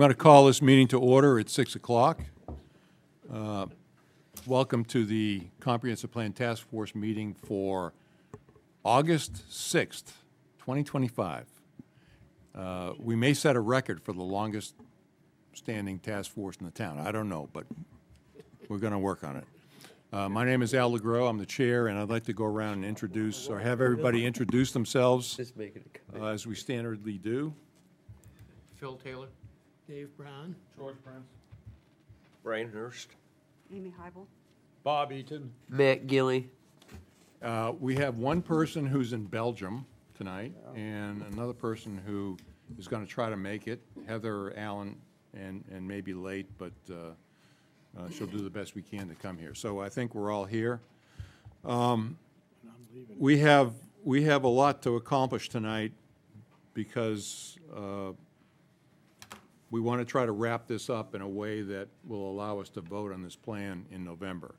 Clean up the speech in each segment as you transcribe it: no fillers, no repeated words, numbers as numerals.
I'm going to call this meeting to order at 6 o'clock. Welcome to the Comprehensive Plan Task Force meeting for August 6th, 2025. We may set a record for the longest standing task force in the town. I don't know, but we're going to work on it. My name is Al LeGros. I'm the chair, and I'd like to go around and introduce, or have everybody introduce themselves Just making it come. as we standardly do. Phil Taylor. Dave Brown. George Prince. Brian Hurst. Amy Heibel. Bob Eaton. Matt Gilly. We have one person who's in Belgium tonight, and another person who is going to try to make it, Heather Allen, and may be late, but she'll do the best we can to come here. So I think we're all here. We have a lot to accomplish tonight because we want to try to wrap this up in a way that will allow us to vote on this plan in November.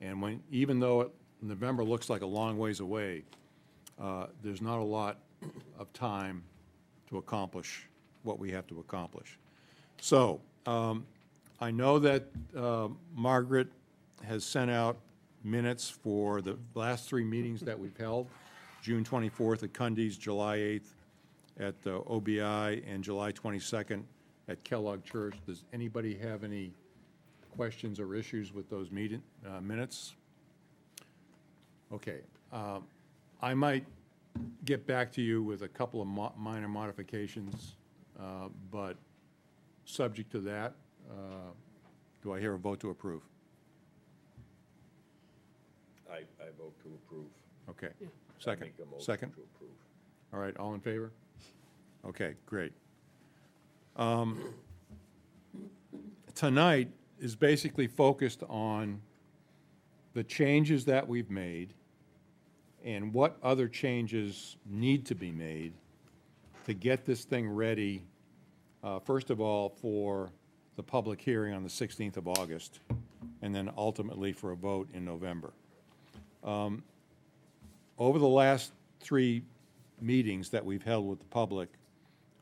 And even though November looks like a long ways away, there's not a lot of time to accomplish what we have to accomplish. So I know that Margaret has sent out minutes for the last three meetings that we've held, June 24th at Cundy's, July 8th at OBI, and July 22nd at Kellogg Church. Does anybody have any questions or issues with those minutes? Okay. I might get back to you with a couple of minor modifications, but subject to that, do I hear a vote to approve? I vote to approve. Okay. Yeah. Second? Make a motion Second? to approve. All right, all in favor? Okay, great. Tonight is basically focused on the changes that we've made and what other changes need to be made to get this thing ready, first of all, for the public hearing on the 16th of August, and then ultimately for a vote in November. Over the last three meetings that we've held with the public,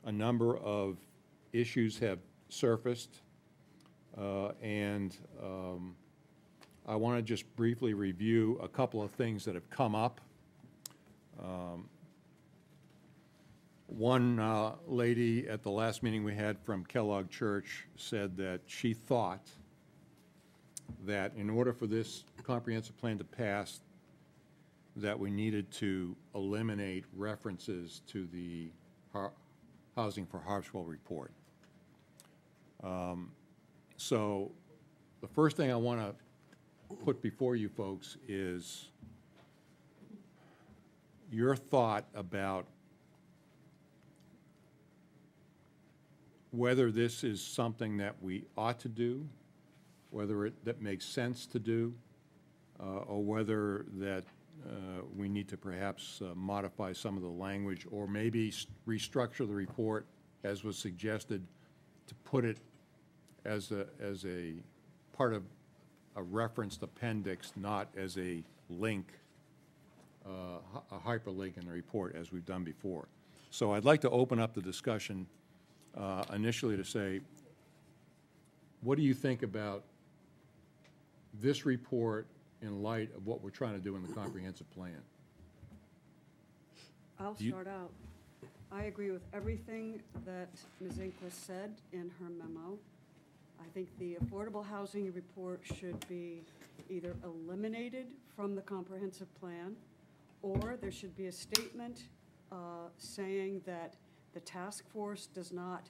a number of issues have surfaced, and I want to just briefly review a couple of things that have come up. One lady at the last meeting we had from Kellogg Church said that she thought that in order for this comprehensive plan to pass, that we needed to eliminate references to the Housing for Harpswell report. So the first thing I want to put before you folks is your thought about whether this is something that we ought to do, whether that makes sense to do, or whether that we need to perhaps modify some of the language, or maybe restructure the report as was suggested to put it as a part of a referenced appendix, not as a link, a hyperlink in the report as we've done before. So I'd like to open up the discussion initially to say, what do you think about this report in light of what we're trying to do in the comprehensive plan? I'll You- start out. I agree with everything that Ms. Inglis said in her memo. I think the affordable housing report should be either eliminated from the comprehensive plan, or there should be a statement saying that the task force does not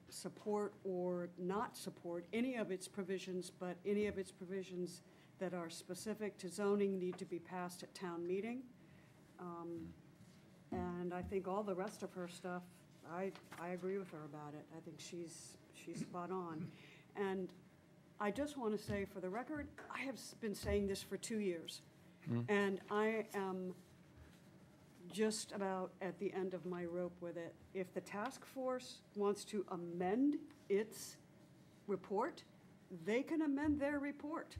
support or not support any of its provisions, but any of its provisions that are specific to zoning need to be passed at town meeting. And I think all the rest of her stuff, I agree with her about it. I think she's spot on. And I just want to say, for the record, I have been saying this for 2 years. And I am just about at the end of my rope with it. If the task force wants to amend its report, they can amend their report.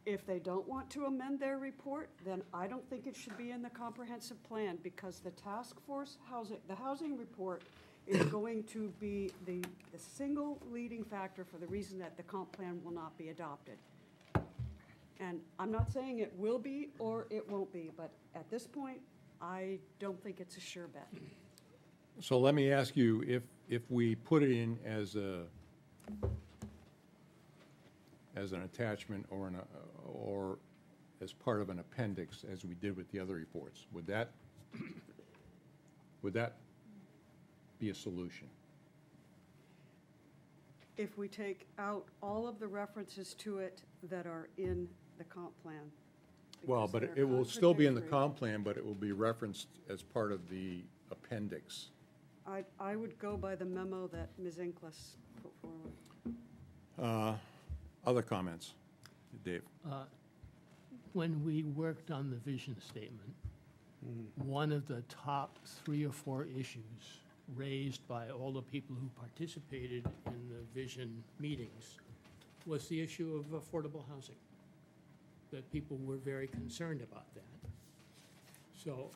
If they don't want to amend their report, then I don't think it should be in the comprehensive plan, because the task force housing report is going to be the single leading factor for the reason that the comp plan will not be adopted. And I'm not saying it will be or it won't be, but at this point, I don't think it's a sure bet. So let me ask you, if we put it in as an attachment or as part of an appendix, as we did with the other reports, would that be a solution? If we take out all of the references to it that are in the comp plan. Well, because but they're it will still be in the contradictory. comp plan, but it will be referenced as part of the appendix. I would go by the memo that Ms. Inglis put forward. Other comments? Dave? When we worked on the vision statement, one of the top 3 or 4 issues raised by all the people who participated in the vision meetings was the issue of affordable housing, that people were very concerned about that. So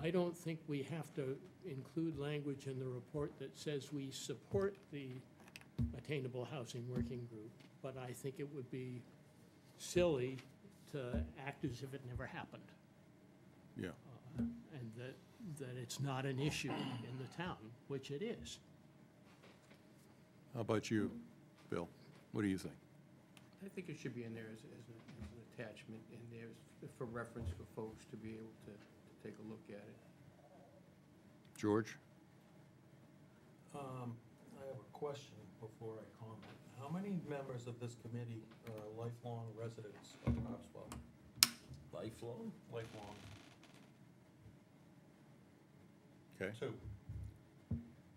I don't think we have to include language in the report that says we support the Attainable Housing Working Group, but I think it would be silly to act as if it never happened, Yeah. and that it's not an issue in the town, which it is. How about you, Bill? What do you think? I think it should be in there as an attachment in there for reference for folks to be able to take a look at it. George? I have a question before I comment. How many members of this committee are lifelong residents of Harpswell? Lifelong? Lifelong. Okay. 2.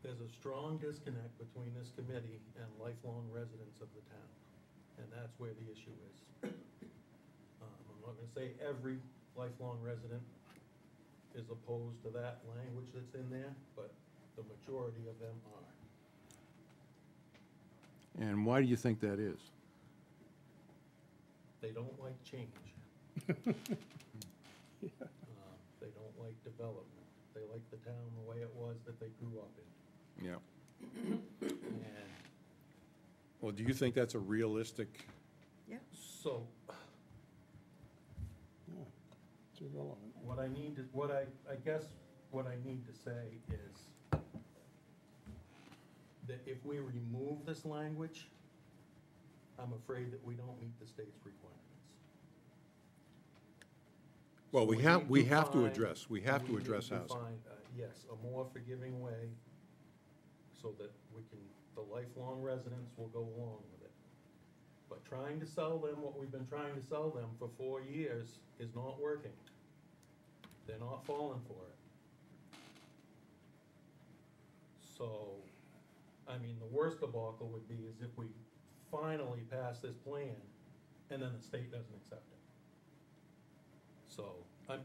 There's a strong disconnect between this committee and lifelong residents of the town, and that's where the issue is. I'm not gonna say every lifelong resident is opposed to that language that's in there, but the majority of them are. And why do you think that is? They don't like change. They don't like development. They like the town the way it was that they grew up in. Yeah. And Well, do you think that's a realistic? so, It's irrelevant. what I need to, I guess what I need to say is that if we remove this language, I'm afraid that we don't meet the state's requirements. Well, So we need have to find- address we housing. need to find, yes, a more forgiving way so that we can, the lifelong residents will go along with it. But trying to sell them what we've been trying to sell them for 4 years is not working. They're not falling for it. So, I mean, the worst debacle would be is if we finally pass this plan and then the state doesn't accept it. So,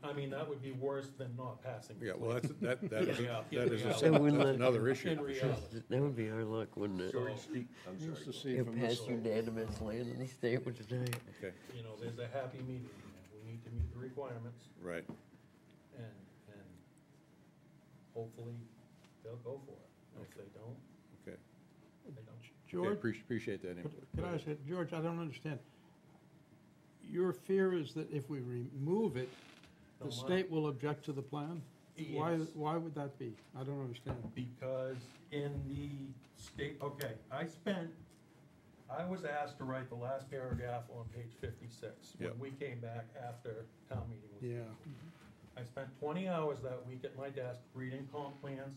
I mean, that would be worse than not passing the Yeah, plan. well, that is, Yeah. that is Yeah. a- And we that's let- another issue. In reality. That would be our luck, wouldn't it? So, I'm Used to sorry. see It from this. passed unanimously in the state with tonight. Okay, you know, there's a happy medium here. We need to meet the requirements right. and hopefully they'll go for it. And if they don't, Okay. they don't. Okay, George, appreciate that input. could I say, George, I don't understand. Your fear is that if we remove it, No, the my- state will object to the plan? Yes. Why would that be? I don't understand. Because in the state, okay, I was asked to write the last paragraph on page 56 Yep. when we came back after town meeting was. Yeah. I spent 20 hours that week at my desk reading comp plans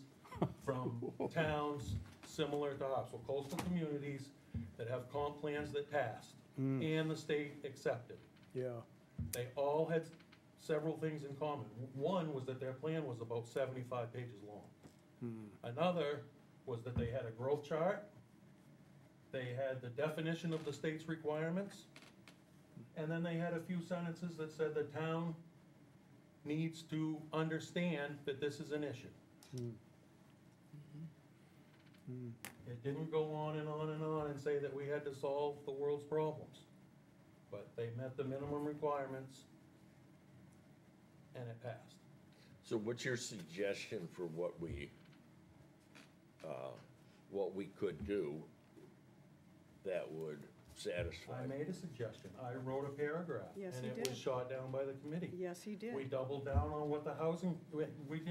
from towns similar to Harpswell, coastal communities that have comp plans that passed and the state accepted. Yeah. They all had several things in common. One was that their plan was about 75 pages long. Another was that they had a growth chart, they had the definition of the state's requirements, and then they had a few sentences that said the town needs to understand that this is an issue. It didn't go on and on and on and say that we had to solve the world's problems. But they met the minimum requirements, and it passed. So what's your suggestion for what we what we could do that would satisfy. I made a suggestion. I wrote a paragraph. Yes, and you it was did. shot down by the committee. Yes, he did. We doubled down on what the housing, we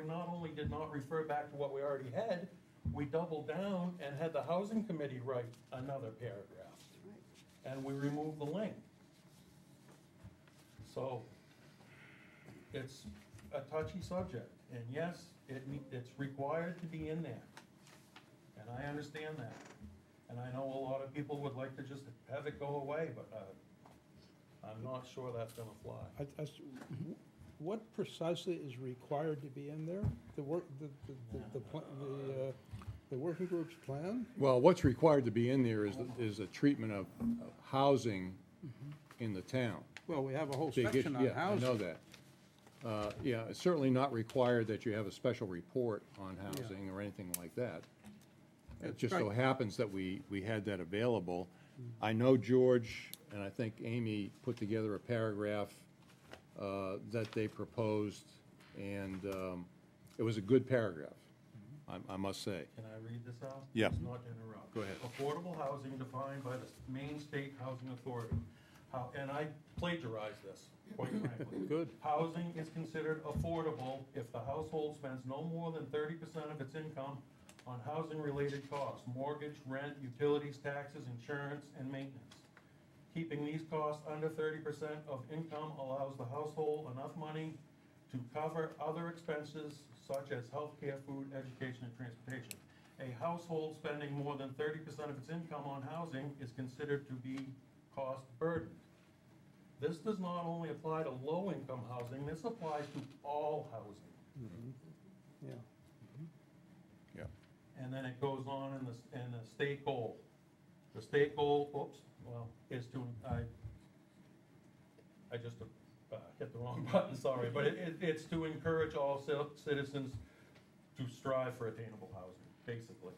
not only did not refer back to what we already had, we doubled down and had the housing committee write another paragraph. Right. And we removed the link. So, it's a touchy subject, and yes, it's required to be in there. And I understand that. And I know a lot of people would like to just have it go away, but, I'm not sure that's gonna fly. What precisely is required to be in there? The work, the working group's plan? Well, what's required to be in there is a treatment of housing in the town. Well, we have a whole Big issue. section on Yeah, I housing. know that. Yeah, it's certainly not required that you have a special report on housing or anything like that. It That's just so right. happens that we had that available. I know George, and I think Amy put together a paragraph that they proposed, and it was a good paragraph, I must say. Can I read this out? Yeah. It's not to interrupt. Go ahead. Affordable housing defined by the Maine State Housing Authority. And I plagiarized this, quite frankly. Good. Housing is considered affordable if the household spends no more than 30% of its income on housing-related costs, mortgage, rent, utilities, taxes, insurance, and maintenance. Keeping these costs under 30% of income allows the household enough money to cover other expenses such as healthcare, food, education, and transportation. A household spending more than 30% of its income on housing is considered to be cost burdened. This does not only apply to low-income housing, this applies to all housing. Yeah. Yeah. And then it goes on in the state goal. The state goal, is to, I just hit the wrong button, sorry, but it's to encourage all citizens to strive for attainable housing, basically,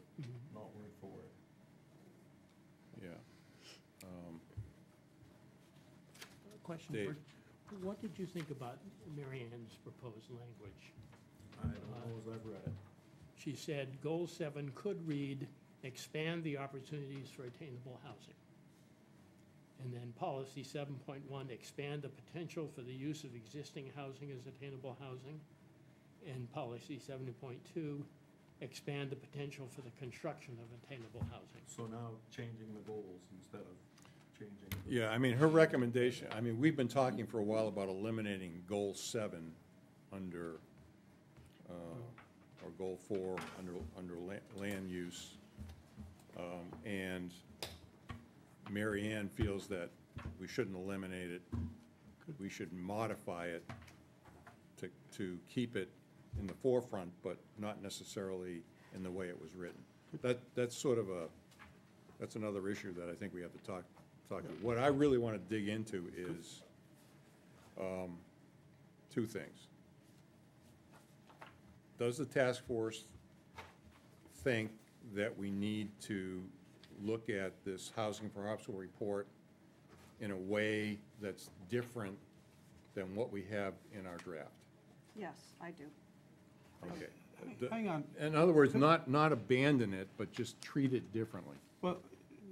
not word for word. Yeah. Question Dave. for, what did you think about Mary Ann's proposed language? I don't know as I've read it. She said, Goal 7 could read, expand the opportunities for attainable housing. And then Policy 7.1, expand the potential for the use of existing housing as attainable housing. And Policy 7.2, expand the potential for the construction of attainable housing. So now changing the goals instead of changing. Yeah, I mean, her recommendation, I mean, we've been talking for a while about eliminating Goal 7 under, or Goal 4 under land use. And Mary Ann feels that we shouldn't eliminate it. We should modify it to keep it in the forefront, but not necessarily in the way it was written. That's sort of that's another issue that I think we have to talk about. What I really want to dig into is two things. Does the task force think that we need to look at this Housing for Harpswell report in a way that's different than what we have in our draft? Yes, I do. Okay. Hang on. In other words, not abandon it, but just treat it differently. Well,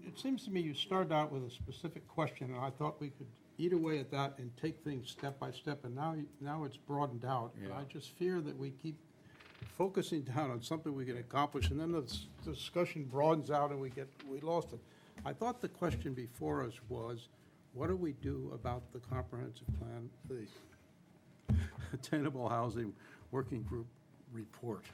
it seems to me you started out with a specific question, and I thought we could eat away at that and take things step by step, and now it's broadened out. And I Yeah. just fear that we keep focusing down on something we can accomplish, and then the discussion broadens out and we lost it. I thought the question before us was, what do we do about the comprehensive plan, the Attainable Housing Working Group report?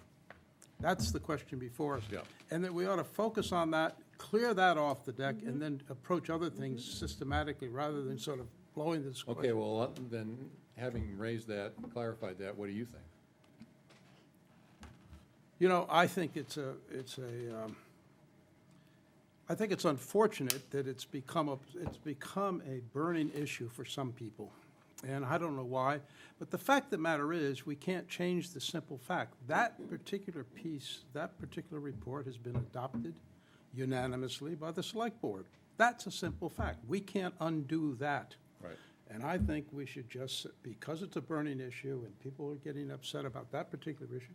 That's the question before us. Yeah. And that we ought to focus on that, clear that off the deck, and then approach other things systematically, rather than sort of blowing this question. Okay, well, then, having raised that, clarified that, what do you think? You know, I think I think it's unfortunate that it's become a burning issue for some people. And I don't know why, but the fact of the matter is, we can't change the simple fact. That particular piece, that particular report has been adopted unanimously by the Select Board. That's a simple fact. We can't undo that. Right. And I think we should just, because it's a burning issue and people are getting upset about that particular issue,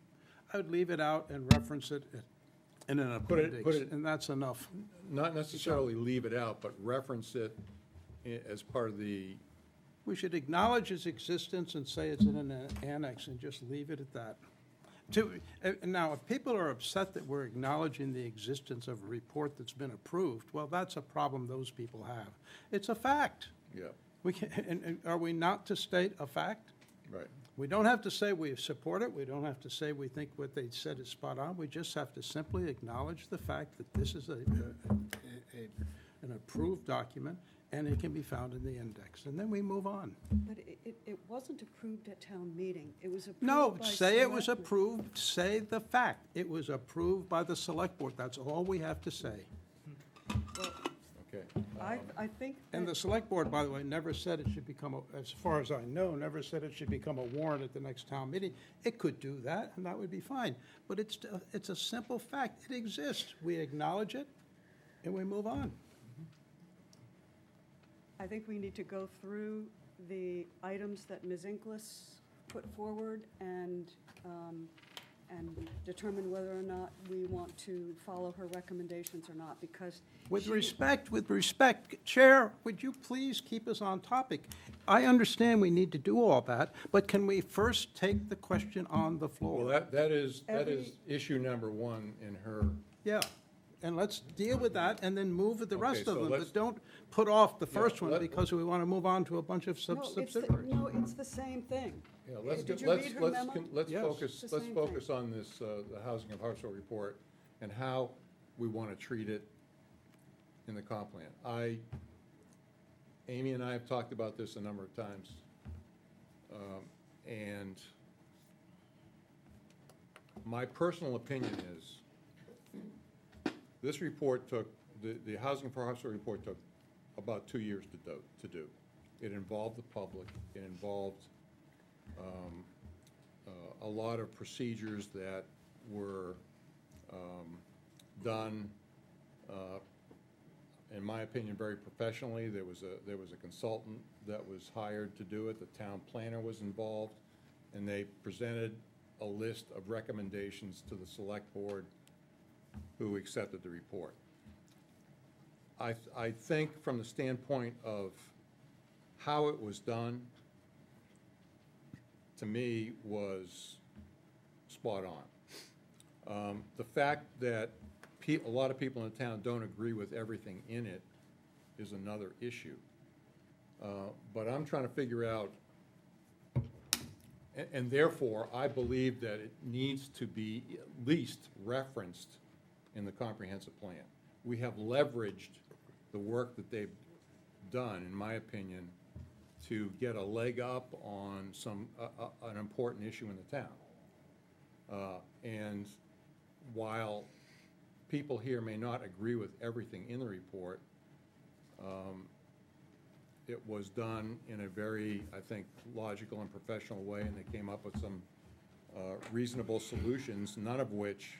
I would leave it out and reference it in an Put it- appendix, and that's enough. Not necessarily leave it out, but reference it as part of the, We should acknowledge its existence and say it's in an annex and just leave it at that. Now, if people are upset that we're acknowledging the existence of a report that's been approved, well, that's a problem those people have. It's a fact. yeah, We can, and are we not to state a fact? right. We don't have to say we support it, we don't have to say we think what they said is spot on, we just have to simply acknowledge the fact that this is an approved document, and it can be found in the index, and then we move on. But it wasn't approved at town meeting. It was approved No, by say it was selectmen. approved, say the fact, it was approved by the select board, that's all we have to say. Well, Okay. I think And the that, select board, by the way, never said it should become, as far as I know, never said it should become a warrant at the next town meeting. It could do that, and that would be fine. But it's a simple fact. It exists. We acknowledge it, and we move on. I think we need to go through the items that Ms. Inglis put forward and determine whether or not we want to follow her recommendations or not, because With respect, Chair, would you please keep us on topic? I understand we need to do all that, but can we first take the question on the Well, floor? that is Every- issue number one in her, Yeah, and let's deal with that and then move with the rest Okay, of so them. let's- But don't put off the first one let- because we want to move on to a bunch of no, it's the, subsidiaries. no, it's the same thing. yeah, let's, Did you let's, read her let's, memo? let's Yes. focus, It's the let's same focus thing. on this, the Housing of Hartsville report and how we want to treat it in the comp plan. Amy and I have talked about this a number of times. And my personal opinion is, this report took, the Housing for Hartsville report took about 2 years to do. It involved the public, it involved a lot of procedures that were done, in my opinion, very professionally. There was a consultant that was hired to do it, the town planner was involved, and they presented a list of recommendations to the select board, who accepted the report. I think from the standpoint of how it was done, to me, was spot on. The fact that a lot of people in the town don't agree with everything in it is another issue. But I'm trying to figure out, and therefore, I believe that it needs to be at least referenced in the comprehensive plan. We have leveraged the work that they've done, in my opinion, to get a leg up on an important issue in the town. And while people here may not agree with everything in the report, it was done in a very, I think, logical and professional way, and they came up with some reasonable solutions, none of which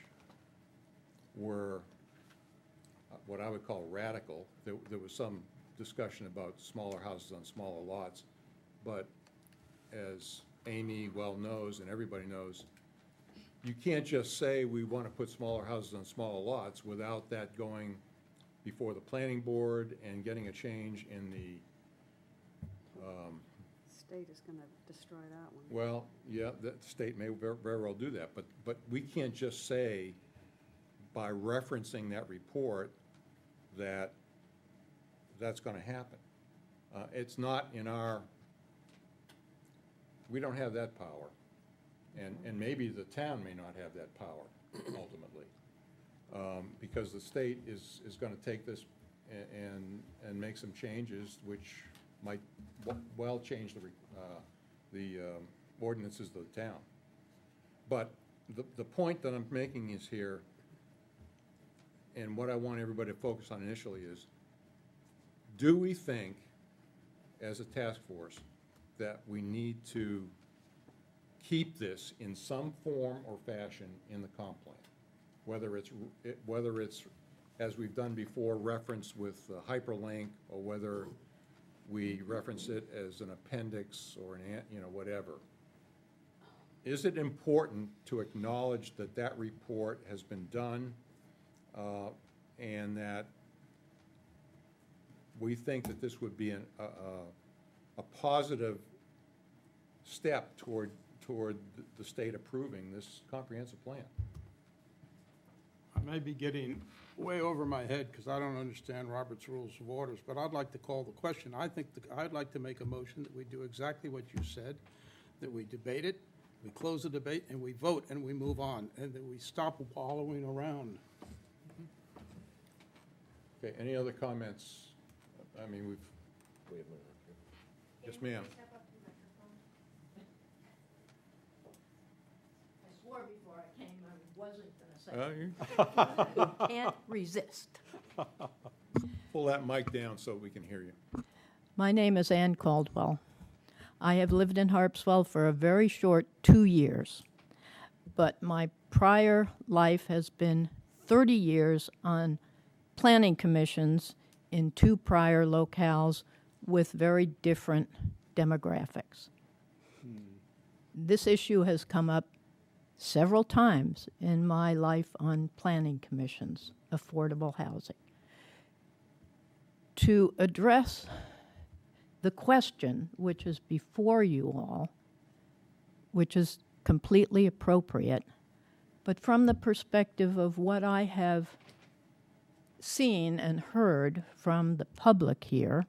were what I would call radical. There was some discussion about smaller houses on smaller lots, but as Amy well knows, and everybody knows, you can't just say we want to put smaller houses on smaller lots without that going before the planning board and getting a change in the, State is going to destroy that one. well, yeah, the state may very well do that, but we can't just say by referencing that report that that's going to happen. It's not in our, we don't have that power. And maybe the town may not have that power ultimately. Because the state is going to take this and make some changes which might well change the ordinances of the town. But the point that I'm making is here, and what I want everybody to focus on initially is, do we think, as a task force, that we need to keep this in some form or fashion in the comp plan? Whether it's, as we've done before, reference with hyperlink, or whether we reference it as an appendix or whatever. Is it important to acknowledge that that report has been done and that we think that this would be a positive step toward the state approving this comprehensive plan. I may be getting way over my head because I don't understand Robert's Rules of Orders, but I'd like to call the question. I'd like to make a motion that we do exactly what you said, that we debate it, we close the debate, and we vote, and we move on, and that we stop wallowing around. Okay, any other comments? I mean, we've, Wait a minute. yes, ma'am. I swore before I came I wasn't going to say it. Can't resist. Pull that mic down so we can hear you. My name is Ann Caldwell. I have lived in Harpswell for a very short 2 years, but my prior life has been 30 years on planning commissions in 2 prior locales with very different demographics. This issue has come up several times in my life on planning commissions, affordable housing. To address the question which is before you all, which is completely appropriate, but from the perspective of what I have seen and heard from the public here,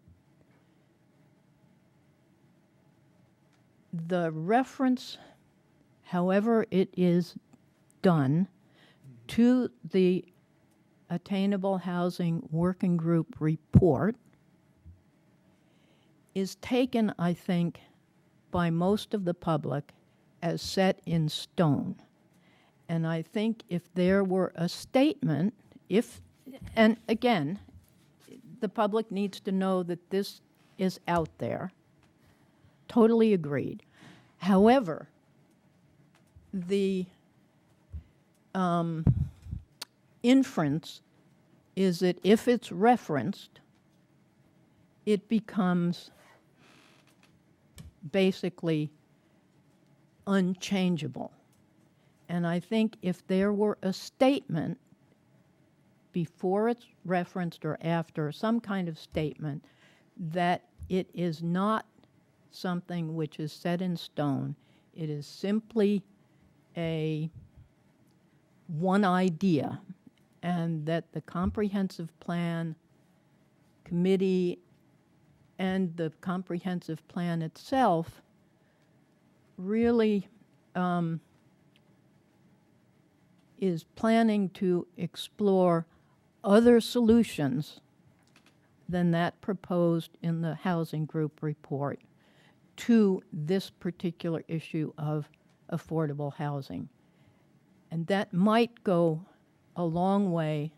the reference, however it is done, to the Attainable Housing Working Group report is taken, I think, by most of the public as set in stone. And I think if there were a statement, and again, the public needs to know that this is out there. Totally agreed. However, the inference is that if it's referenced, it becomes basically unchangeable. And I think if there were a statement before it's referenced or after, some kind of statement, that it is not something which is set in stone, it is simply one idea, and that the comprehensive plan committee and the comprehensive plan itself really is planning to explore other solutions than that proposed in the housing group report to this particular issue of affordable housing. And that might go a long way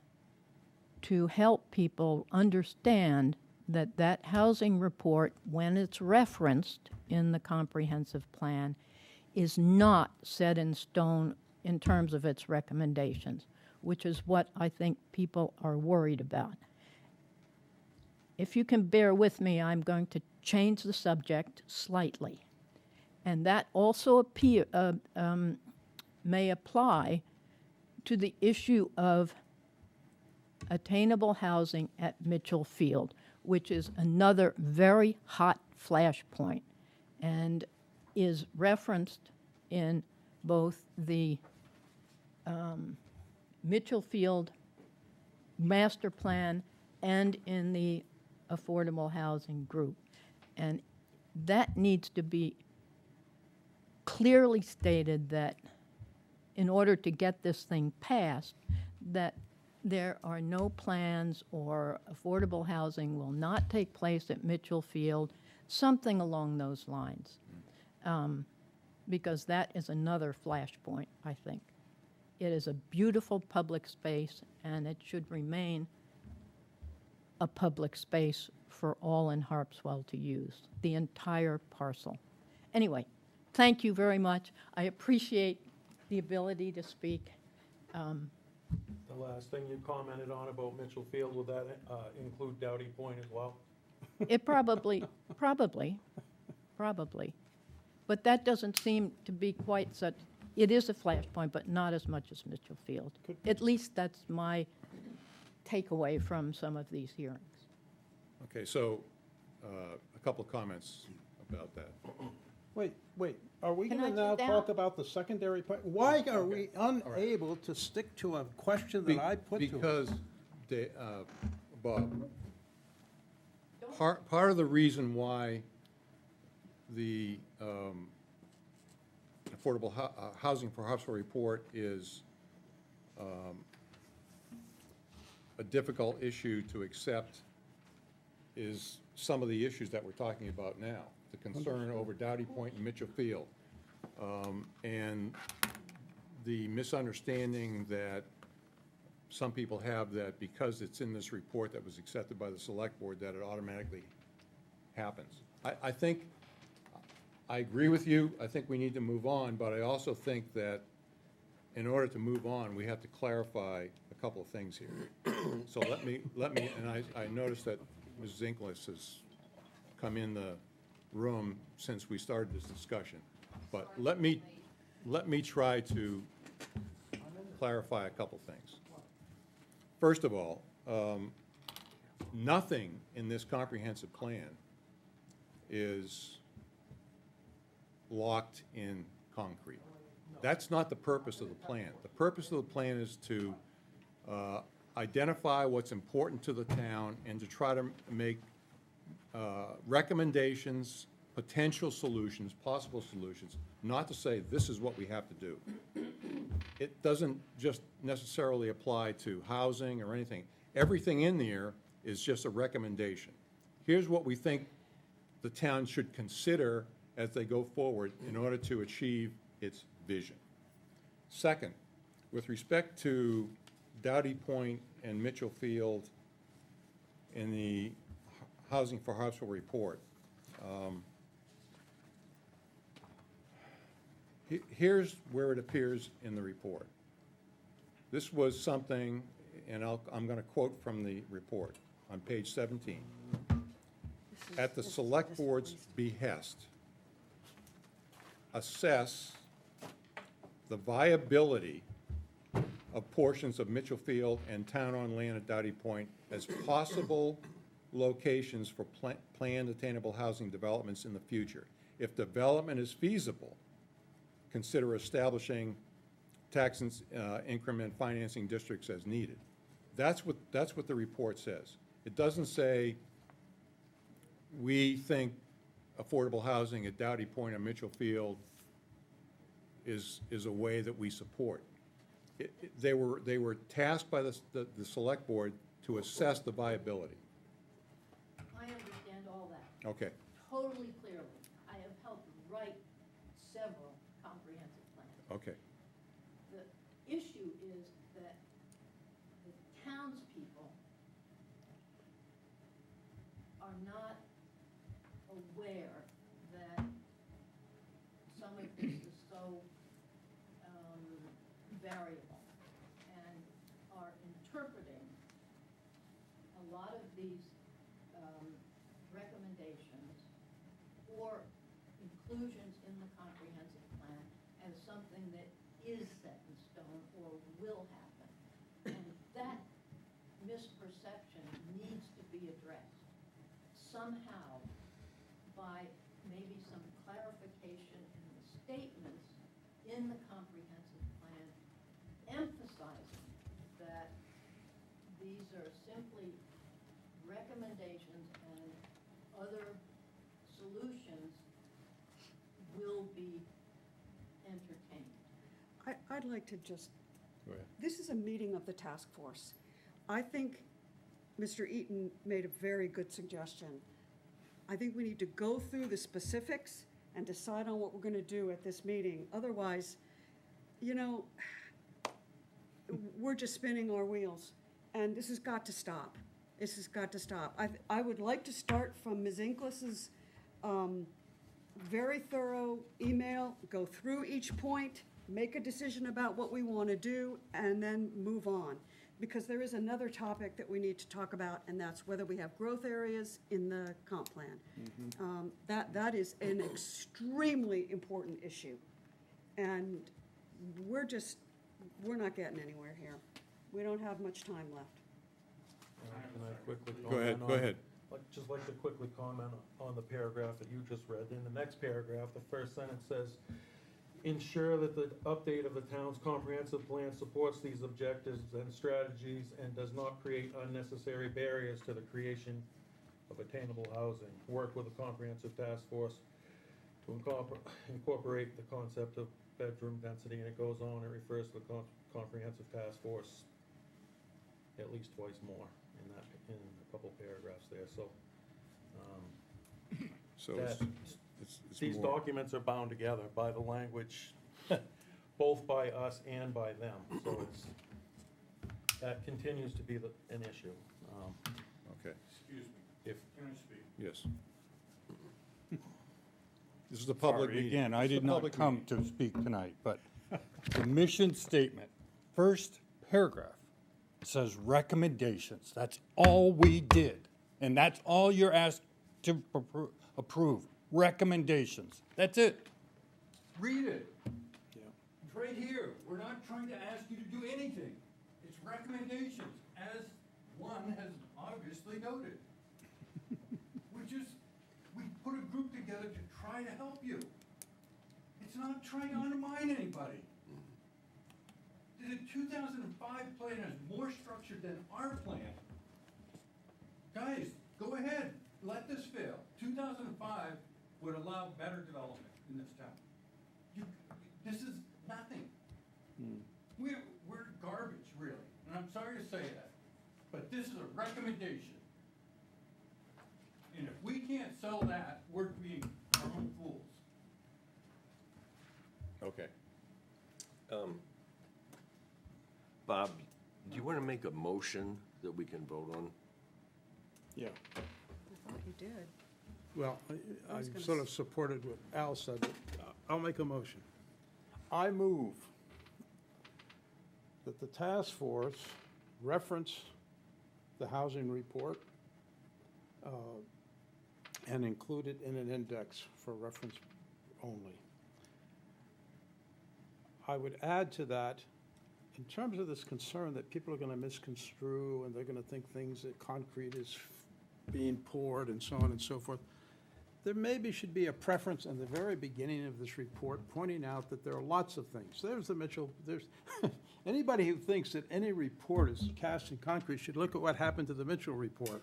to help people understand that that housing report, when it's referenced in the comprehensive plan, is not set in stone in terms of its recommendations, which is what I think people are worried about. If you can bear with me, I'm going to change the subject slightly. And that also may apply to the issue of attainable housing at Mitchell Field, which is another very hot flashpoint and is referenced in both the Mitchell Field master plan and in the affordable housing group. And that needs to be clearly stated that in order to get this thing passed, that there are no plans or affordable housing will not take place at Mitchell Field, something along those lines. Because that is another flashpoint, I think. It is a beautiful public space, and it should remain a public space for all in Harpswell to use, the entire parcel. Anyway, thank you very much. I appreciate the ability to speak. The last thing you commented on about Mitchell Field, would that include Doughty Point as well? It probably. But that doesn't seem to be quite such, it is a flashpoint, but not as much as Mitchell Field. At least that's my takeaway from some of these hearings. Okay, so, a couple of comments about that. Wait, are we Can going I to now sit down? talk about the secondary point? Why are we unable to stick to a question that I put to us? Because, Bob, part of the reason why the Affordable Housing for Harpswell report is a difficult issue to accept is some of the issues that we're talking about now, the concern over Dowdy Point and Mitchell Field, and the misunderstanding that some people have that because it's in this report that was accepted by the Select Board, that it automatically happens. I think, I agree with you, I think we need to move on, but I also think that in order to move on, we have to clarify a couple of things here. So let me, and I noticed that Ms. Zinklis has come in the room since we started this discussion. But let me try to clarify a couple things. First of all, nothing in this comprehensive plan is locked in concrete. That's not the purpose of the plan. The purpose of the plan is to identify what's important to the town and to try to make recommendations, potential solutions, possible solutions, not to say this is what we have to do. It doesn't just necessarily apply to housing or anything. Everything in there is just a recommendation. Here's what we think the town should consider as they go forward in order to achieve its vision. Second, with respect to Dowdy Point and Mitchell Field in the Housing for Harpswell report, here's where it appears in the report. This was something, and I'm going to quote from the report on page 17. At the Select Board's behest, assess the viability of portions of Mitchell Field and town-owned land at Dowdy Point as possible locations for planned attainable housing developments in the future. If development is feasible, consider establishing tax increment financing districts as needed. That's what the report says. It doesn't say we think affordable housing at Dowdy Point or Mitchell Field is a way that we support. They were tasked by the Select Board to assess the viability. I understand all that. Okay. Totally clearly. I have helped write several comprehensive plans. Okay. The issue is that the townspeople are not aware that some of this is so variable and are interpreting a lot of these recommendations or inclusions in the comprehensive plan as something that is set in stone or will happen. And that misperception needs to be addressed somehow by maybe some clarification in the statements in the comprehensive plan, emphasizing that these are simply recommendations and other solutions will be entertained. I'd like to just, Go ahead. this is a meeting of the task force. I think Mr. Eaton made a very good suggestion. I think we need to go through the specifics and decide on what we're gonna do at this meeting. Otherwise, you know, we're just spinning our wheels, and this has got to stop. This has got to stop. I would like to start from Ms. Inglis's very thorough email, go through each point, make a decision about what we want to do, and then move on. Because there is another topic that we need to talk about, and that's whether we have growth areas in the comp plan. That is an extremely important issue. And we're not getting anywhere here. We don't have much time left. Can I quickly Go ahead, comment go on- ahead. Just like to quickly comment on the paragraph that you just read. In the next paragraph, the first sentence says, ensure that the update of the town's comprehensive plan supports these objectives and strategies and does not create unnecessary barriers to the creation of attainable housing. Work with a comprehensive task force to incorporate the concept of bedroom density, and it goes on, it refers to the comprehensive task force at least twice more in a couple paragraphs there, so, So that, it's these more, documents are bound together by the language, both by us and by them, so it's, that continues to be an issue. okay, Excuse me, If, can I speak? yes. This is a public Sorry, meeting. again, I This is a did not public come meeting. to speak tonight, but the mission statement, first paragraph, says recommendations. That's all we did. And that's all you're asked to approve, recommendations. That's it. Read it. It's right here. We're not trying to ask you to do anything. It's recommendations, as one has obviously noted. We put a group together to try to help you. It's not trying to undermine anybody. The 2005 plan is more structured than our plan. Guys, go ahead, let this fail. 2005 would allow better development in this town. This is nothing. We're garbage, really, and I'm sorry to say that, but this is a recommendation. And if we can't sell that, we're being our own fools. Okay. Bob, do you want to make a motion that we can vote on? Yeah. I thought you did. Well, I I was gonna sort of supported what Al said, but I'll make a motion. I move that the task force reference the housing report and include it in an index for reference only. I would add to that, in terms of this concern that people are going to misconstrue and they're going to think things that concrete is being poured and so on and so forth, there maybe should be a preference in the very beginning of this report pointing out that there are lots of things. There's the Mitchell, there's, anybody who thinks that any report is cast in concrete should look at what happened to the Mitchell report.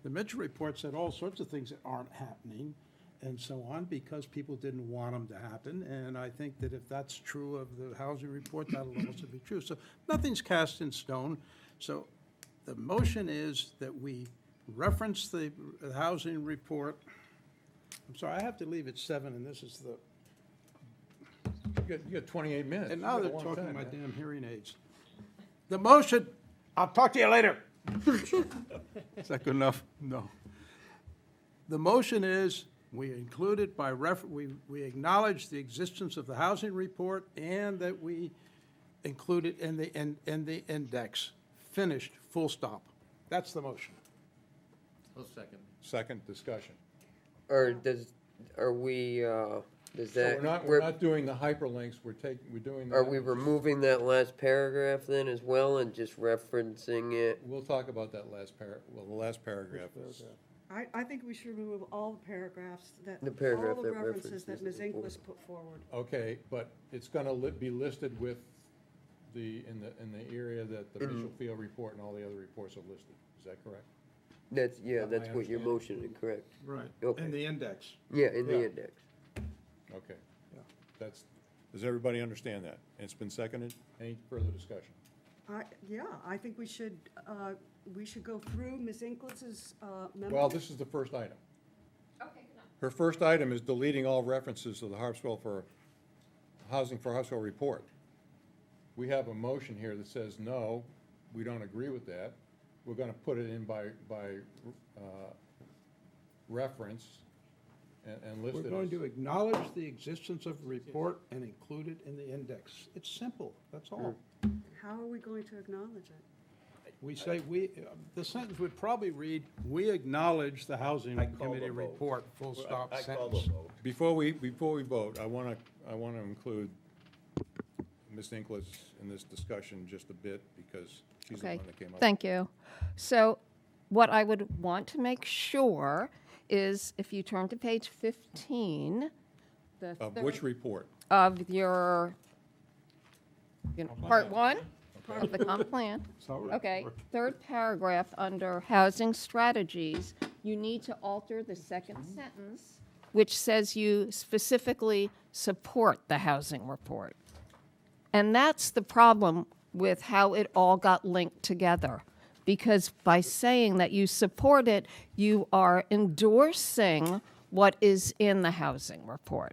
The Mitchell report said all sorts of things that aren't happening and so on because people didn't want them to happen. And I think that if that's true of the housing report, that'll also be true. So nothing's cast in stone. So the motion is that we reference the housing report. I'm sorry, I have to leave at 7, and this is the, You got 28 minutes. and You now got a they're long talking time, my man. damn hearing aids. The motion, I'll talk to you later. Is that good enough? No. The motion is, we include it by we acknowledge the existence of the housing report and that we include it in the index. Finished, full stop. That's the motion. I'll second. Second discussion. Or does So we're not doing the hyperlinks, we're doing. are we removing that last paragraph then as well and just referencing it? We'll talk about that the last paragraph is. I think we should remove all the paragraphs that, The paragraph all the that references that Ms. references Inglis put forward. Okay, but it's gonna be listed with in the area that the Mitchell Field report and all the other reports are listed. Is that correct? That's, yeah, Am I that's what you're understanding? motioning, correct? Right. Okay. In the index. Yeah, in Yeah. the index. Okay. Yeah. Does everybody understand that? It's been seconded? Any further discussion? Yeah, I think we should go through Ms. Inglis's memo. Well, this is the first item. Okay, good enough. Her first item is deleting all references to the Harpswell Housing for Harpswell report. We have a motion here that says, no, we don't agree with that. We're gonna put it in by reference and list We're it. going as- to acknowledge the existence of a report and include it in the index. It's simple, that's all. How are we going to acknowledge it? We say, the sentence would probably read, we acknowledge the housing I call committee the vote. report, full stop I call the sentence. vote. Before we vote, I wanna include Ms. Inglis in this discussion just a bit, because She's the Okay, one that came up. thank you. So what I would want to make sure is if you turn to page 15, the Of which report? of your, part one of the comp plan. Sorry. Okay, third paragraph under housing strategies, you need to alter the second sentence, which says you specifically support the housing report. And that's the problem with how it all got linked together. Because by saying that you support it, you are endorsing what is in the housing report.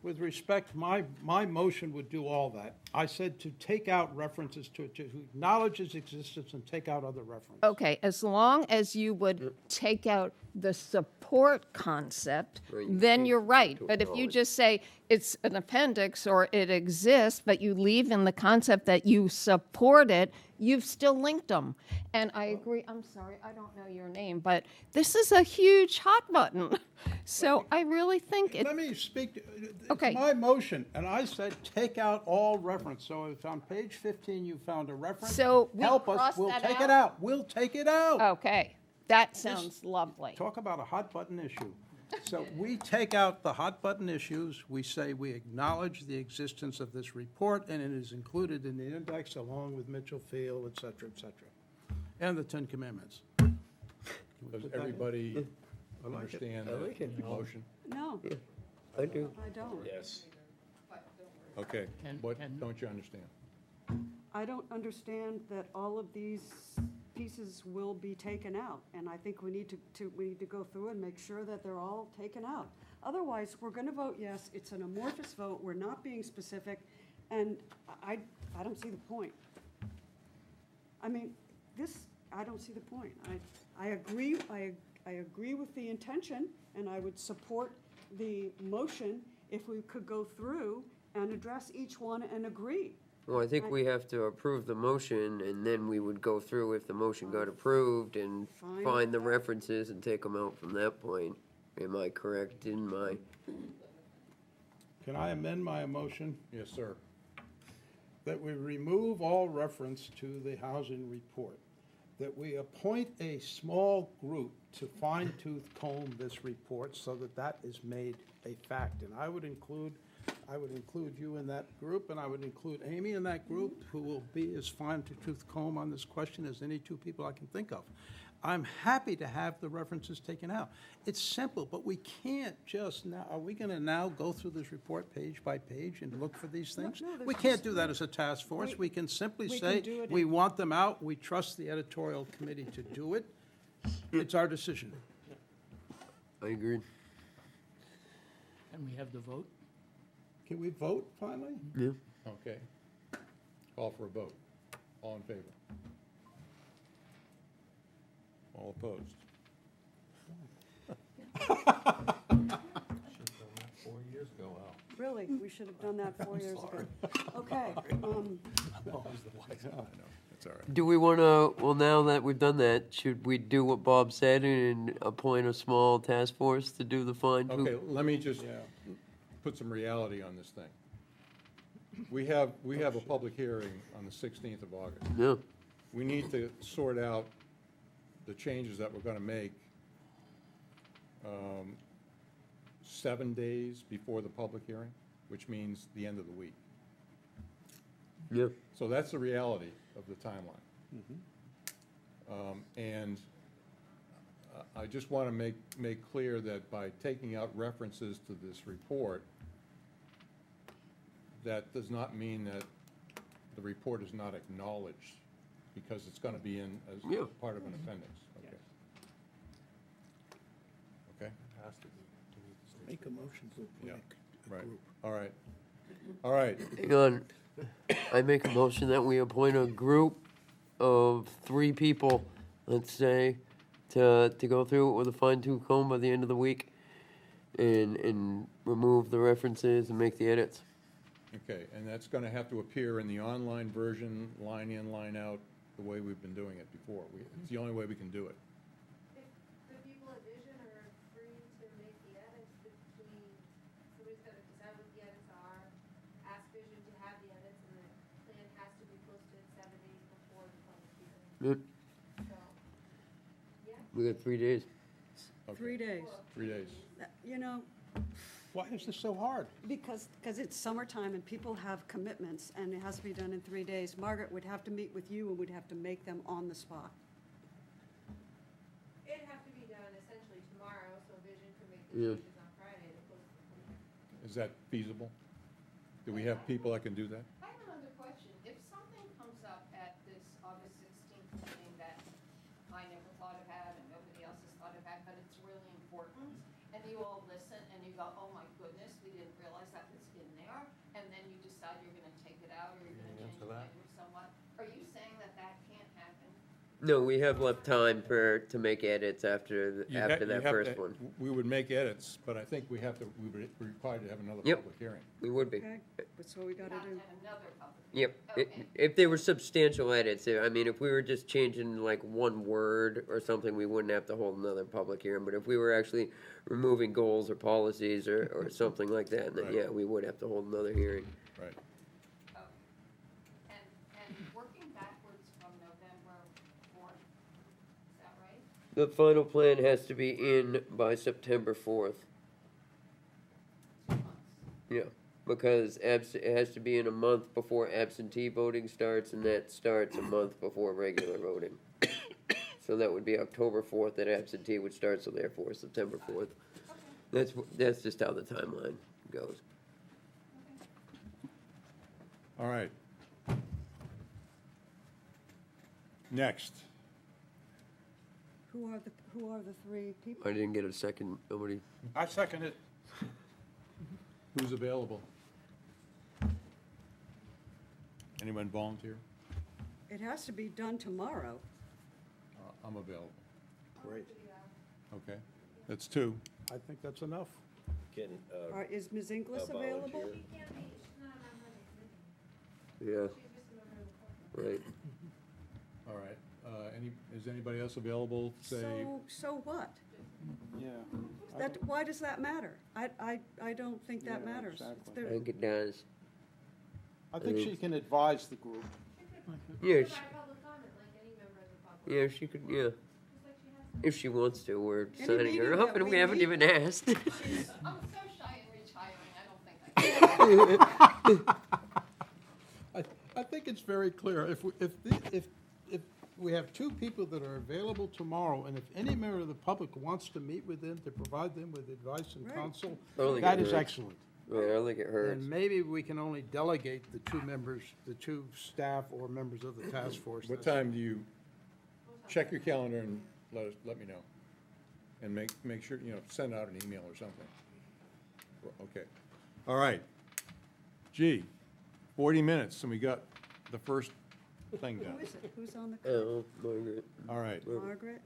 With respect, my motion would do all that. I said to take out references to acknowledge its existence and take out other references. Okay, as long as you would take out the support concept, Right, you then take you're right. to But if you acknowledge. just say it's an appendix or it exists, but you leave in the concept that you support it, you've still linked them. And I agree, I'm sorry, I don't know your name, but this is a huge hot button. So I really think it, Let me speak, it's Okay. my motion, and I said take out all reference. So if on page 15 you found a reference, So we help us, cross we'll that take out? it out. We'll take it out. okay, that sounds lovely. Talk about a hot button issue. So we take out the hot button issues, we say we acknowledge the existence of this report, and it is included in the index along with Mitchell Field, et cetera, and the Ten Commandments. Does everybody understand I like it. the motion? No, I do. I don't. Yes. Okay, And- what and- don't you understand? I don't understand that all of these pieces will be taken out, and I think we need to go through and make sure that they're all taken out. Otherwise, we're gonna vote yes, it's an amorphous vote, we're not being specific, and I don't see the point. I mean, I don't see the point. I agree with the intention, and I would support the motion if we could go through and address each one and agree. Well, I think we have to approve the motion, and then we would go through if the motion got approved and Fine. find the references and take them out from that point. Am I correct in my, Can I amend my motion Yes, sir. that we remove all reference to the housing report? That we appoint a small group to fine-tooth comb this report so that that is made a fact. And I would include you in that group, and I would include Amy in that group, who will be as fine-tooth comb on this question as any two people I can think of. I'm happy to have the references taken out. It's simple, but we can't just now, are we gonna now go through this report page by page and look for these things? no, there's We can't do that as a task force. We can simply we say, can do it we in- want them out, we trust the editorial committee to do it. It's our decision. I agree. And we have the vote? Can we vote finally? Yeah. Okay. Call for a vote. All in favor? All opposed? Should've done that 4 years ago, Al. Really, we should have done that 4 years ago. Okay, I know, that's all right. Do we wanna, well, now that we've done that, should we do what Bob said and appoint a small task force to do the fine tooth? Okay, let me just put some reality on this thing. We have a public hearing on the 16th of August. Yeah, We need to sort out the changes that we're gonna make 7 days before the public hearing, which means the end of the week. yeah. So that's the reality of the timeline. And I just want to make clear that by taking out references to this report, that does not mean that the report is not acknowledged, because it's going to be in as Yeah. part of an appendix. Okay. Okay? Make a motion to Yeah, appoint a right. group. All right. All right. Hang on. I make a motion that we appoint a group of 3 people, let's say, to go through it with a fine tooth comb by the end of the week and remove the references and make the edits. Okay, and that's going to have to appear in the online version, line in, line out, the way we've been doing it before. It's the only way we can do it. If the people at Vision are free to make the edits between, somebody's got to decide what the edits are, ask Vision to have the edits, and the plan has to be posted 7 days before the public hearing. Good. We got 3 days. 3 days. 3 days. You know, Why is this so hard? because it's summertime and people have commitments and it has to be done in 3 days. Margaret would have to meet with you and would have to make them on the spot. It'd have to be done essentially tomorrow, so Vision can make Yeah. changes on Friday to close the meeting. Is that feasible? Do we have people that can do that? I have another question. If something comes up at this August 16th meeting that I never thought of had and nobody else has thought of had, but it's really important, and you all listen and you go, oh my goodness, we didn't realize that was in there, and then you decide you're gonna take it out or you're gonna change the language somewhat, are you saying that that can't happen? No, we have left time to make edits after, You ha- after you that have first to- one. We would make edits, but I think we have to, we would require to have another Yep. public hearing. We would be. Okay? That's what we You gotta have to do. have another public. Yep. Okay. If they were substantial edits, I mean, if we were just changing like one word or something, we wouldn't have to hold another public hearing. But if we were actually removing goals or policies or something like that, then Right. yeah, we would have to hold another hearing. Right. Okay. And working backwards from November 4th, is that right? The final plan has to be in by September 4th. 2 months. Yeah, because it has to be in a month before absentee voting starts, and that starts a month before regular voting. So that would be October 4th that absentee would start, so therefore September 4th. That's just how the timeline goes. All right. Next. Who are the three people? I didn't get a second, nobody. I second it. Who's available? Anyone volunteer? It has to be done tomorrow. I'm available. Great. Okay. That's two. I think that's enough. Can, Is Ms. Inglis a available? volunteer? Yeah. Right. All right. Is anybody else available, say? So what? Yeah. Why does that matter? I don't think that Yeah, matters. exactly. It's I the- think it does. I think she can advise the group. Yeah, Provide public comment like any member of the public. yeah, she could, yeah. Just like she has. If she wants to, we're Any signing her meeting up that and we we haven't meet- even asked. I'm so shy and retiring, I don't think I can. I think it's very clear. If we have two people that are available tomorrow, and if any member of the public wants to meet with them to provide them with advice and Right. counsel, I don't think that it is hurts. excellent. Right, I don't think it hurts. And maybe we can only delegate the two members, the two staff or members of the task force. What time do you, check your calendar and let me know. And make sure, send out an email or something. Okay. All right. Gee, 40 minutes and we got the first thing done. Who is it? Who's on the, Oh, Margaret. All right. Margaret?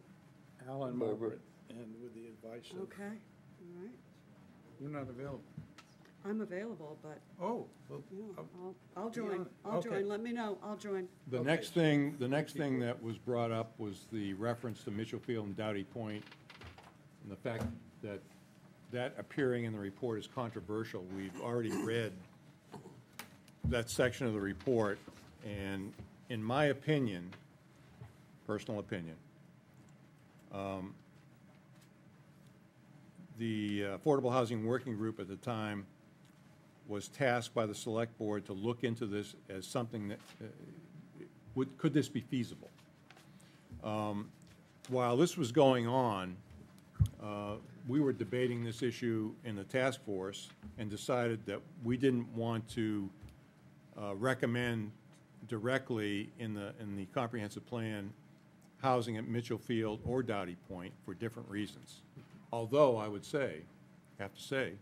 Alan, Margaret. Margaret, and with the advice of, Okay, all right. you're not available. I'm available, but, Oh, well, yeah, I'll on join. it. I'll Okay. join. Let me know. I'll join. The Okay. next thing that was brought up was the reference to Mitchell Field and Doughty Point, and the fact that appearing in the report is controversial. We've already read that section of the report, and in my opinion, personal opinion, the Affordable Housing Working Group at the time was tasked by the Select Board to look into this as something that, could this be feasible? While this was going on, we were debating this issue in the task force and decided that we didn't want to recommend directly in the comprehensive plan housing at Mitchell Field or Doughty Point for different reasons. Although I would say, have to say,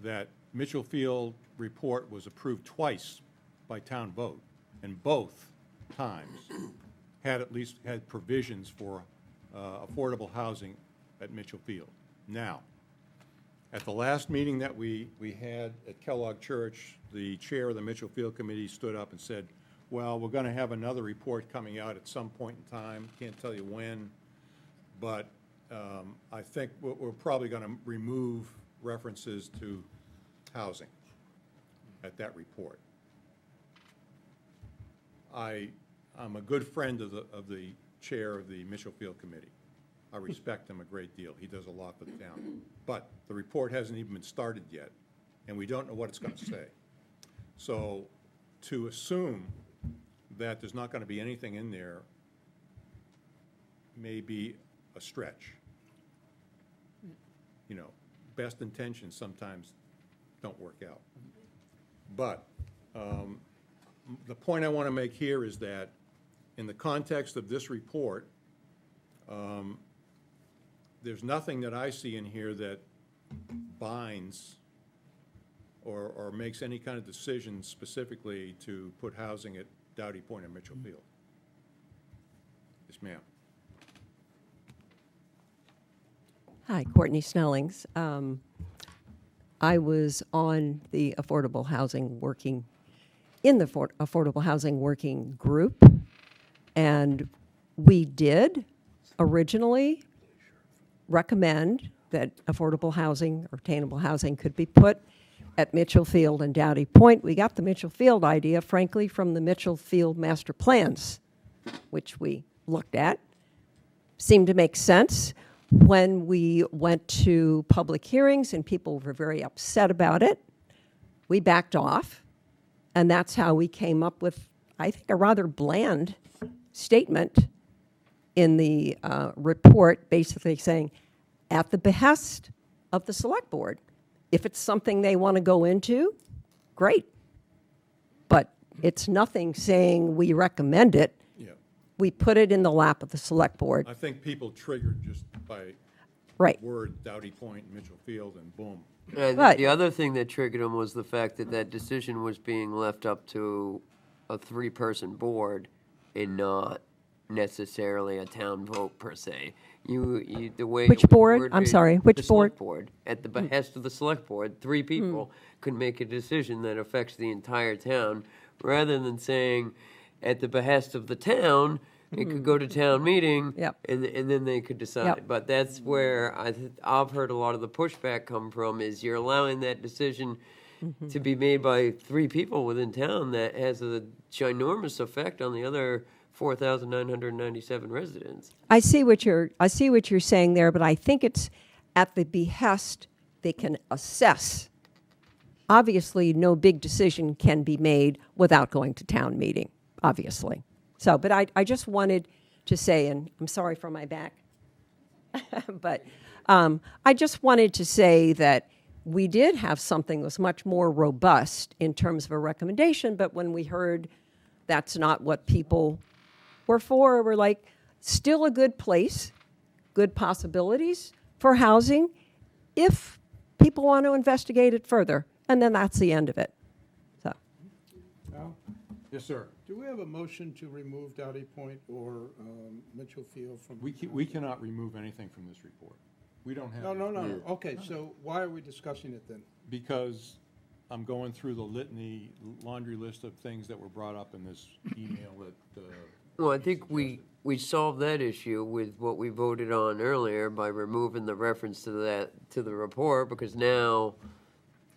that Mitchell Field report was approved twice by town vote, and both times had provisions for affordable housing at Mitchell Field. Now, at the last meeting that we had at Kellogg Church, the chair of the Mitchell Field Committee stood up and said, well, we're gonna have another report coming out at some point in time, can't tell you when, but I think we're probably gonna remove references to housing at that report. I I'm a good friend of the chair of the Mitchell Field Committee. I respect him a great deal. He does a lot for the town. But the report hasn't even been started yet, and we don't know what it's gonna say. So to assume that there's not gonna be anything in there may be a stretch. You know, best intentions sometimes don't work out. But the point I want to make here is that in the context of this report, there's nothing that I see in here that binds or makes any kind of decision specifically to put housing at Dowdy Point and Mitchell Field. Yes, ma'am. Hi, Courtney Snellings. I was on the Affordable Housing Working, in the Affordable Housing Working Group, and we did originally recommend that affordable housing or attainable housing could be put at Mitchell Field and Dowdy Point. We got the Mitchell Field idea, frankly, from the Mitchell Field master plans, which we looked at. Seemed to make sense. When we went to public hearings and people were very upset about it, we backed off. And that's how we came up with, I think, a rather bland statement in the report, basically saying, at the behest of the select board, if it's something they want to go into, great. But it's nothing saying we recommend it. Yeah. We put it in the lap of the select board. I think people triggered just by Right. word Dowdy Point, Mitchell Field, and boom. Right. The other thing that triggered him was the fact that that decision was being left up to a three-person board and not necessarily a town vote per se. The way Which it was board? worded, I'm sorry, the which select board? At the behest of the select board, three people could make a decision that affects the entire town, rather than saying, at the behest of the town, it could go to town meeting, Yep. and then they could decide. Yep. But that's where I've heard a lot of the pushback come from, is you're allowing that decision to be made by three people within town that has a ginormous effect on the other 4,997 residents. I see what you're saying there, but I think it's at the behest they can assess. Obviously, no big decision can be made without going to town meeting, obviously. So, but I just wanted to say, and I'm sorry for my back, but I just wanted to say that we did have something that was much more robust in terms of a recommendation, but when we heard that's not what people were for, we're like, still a good place, good possibilities for housing if people want to investigate it further. And then that's the end of it. So, Al, Yes, sir. do we have a motion to remove Dowdy Point or Mitchell Field from? We cannot remove anything from this report. We don't have. No. Okay, so why are we discussing it then? Because I'm going through the laundry list of things that were brought up in this email that. Well, I think we solved that issue with what we voted on earlier by removing the reference to the report, because now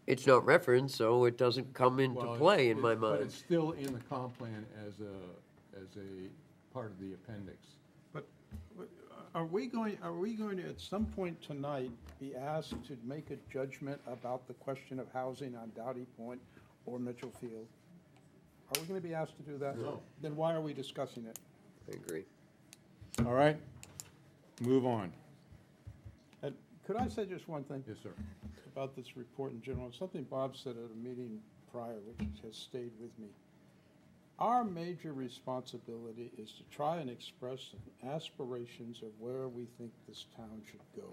it's not referenced, so it doesn't come into play in my But mind. it's still in the comp plan as a part of the appendix. But are we going to, at some point tonight, be asked to make a judgment about the question of housing on Dowdy Point or Mitchell Field? Are we going to be asked to do that? No. Then why are we discussing it? I agree. All right, move on. And could I say just one thing? Yes, sir. About this report in general, something Bob said at a meeting prior, which has stayed with me. Our major responsibility is to try and express aspirations of where we think this town should go.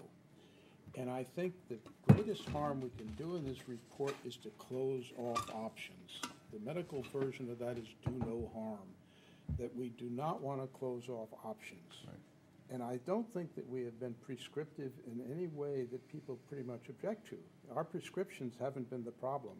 And I think the greatest harm we can do in this report is to close off options. The medical version of that is do no harm, that we do not want to close off options. Right. And I don't think that we have been prescriptive in any way that people pretty much object to. Our prescriptions haven't been the problem.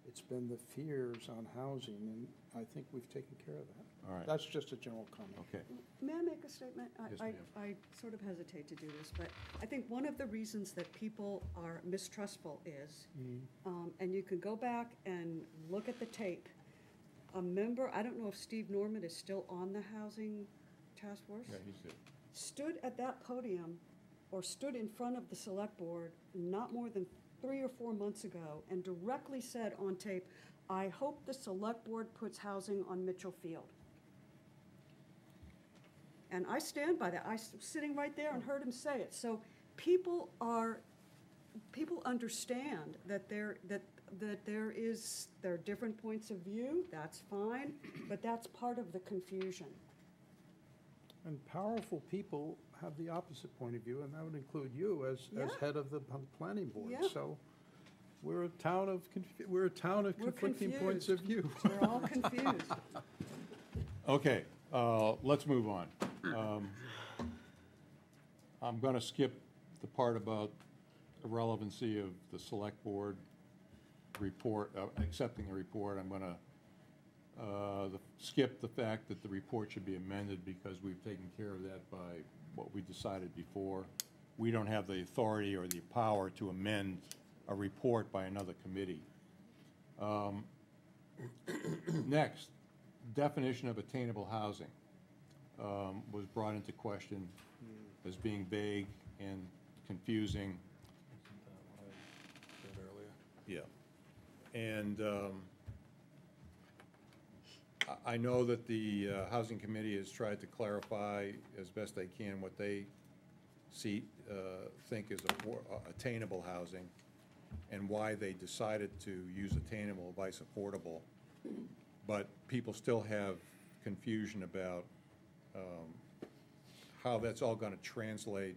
It's been the fears on housing, and I think we've taken care of that. All right. That's just a general comment. Okay. May I make a statement? Yes, I ma'am. I sort of hesitate to do this, but I think one of the reasons that people are mistrustful is, and you can go back and look at the tape, a member, I don't know if Steve Norman is still on the Housing Task Force, Yeah, he's there. stood at that podium or stood in front of the select board not more than 3 or 4 months ago and directly said on tape, "I hope the select board puts housing on Mitchell Field." And I stand by that. I was sitting right there and heard him say it. So people understand that there are different points of view, that's fine, but that's part of the confusion. And powerful people have the opposite point of view, and that would include you as Yeah. head of the planning board. Yeah. So we're a town of conflicting points of view. We're all confused. Okay, let's move on. I'm gonna skip the part about the relevancy of the select board report, accepting the report. I'm gonna skip the fact that the report should be amended because we've taken care of that by what we decided before. We don't have the authority or the power to amend a report by another committee. Next, definition of attainable housing was brought into question as being vague and confusing. Yeah. And I know that the Housing Committee has tried to clarify as best they can what they think is attainable housing and why they decided to use attainable vice affordable. But people still have confusion about how that's all going to translate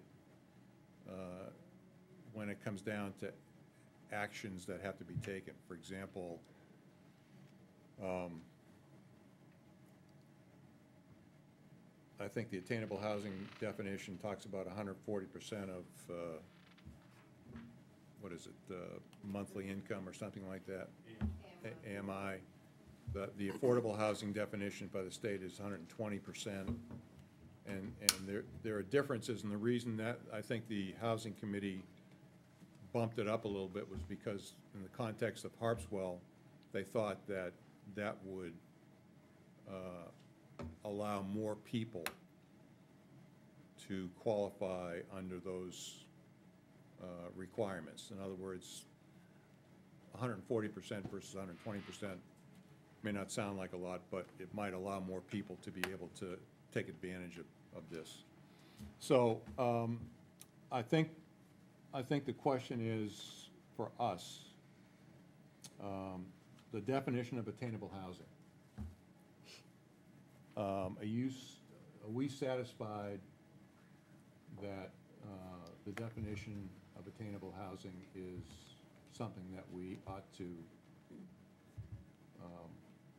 when it comes down to actions that have to be taken. For example, I think the attainable housing definition talks about 140% of, what is it, monthly income or something like that? AMI. The affordable housing definition by the state is 120%. And there are differences, and the reason that I think the Housing Committee bumped it up a little bit was because in the context of Harpswell, they thought that that would allow more people to qualify under those requirements. In other words, 140% versus 120% may not sound like a lot, but it might allow more people to be able to take advantage of this. So I think the question is, for us, the definition of attainable housing. Are we satisfied that the definition of attainable housing is something that we ought to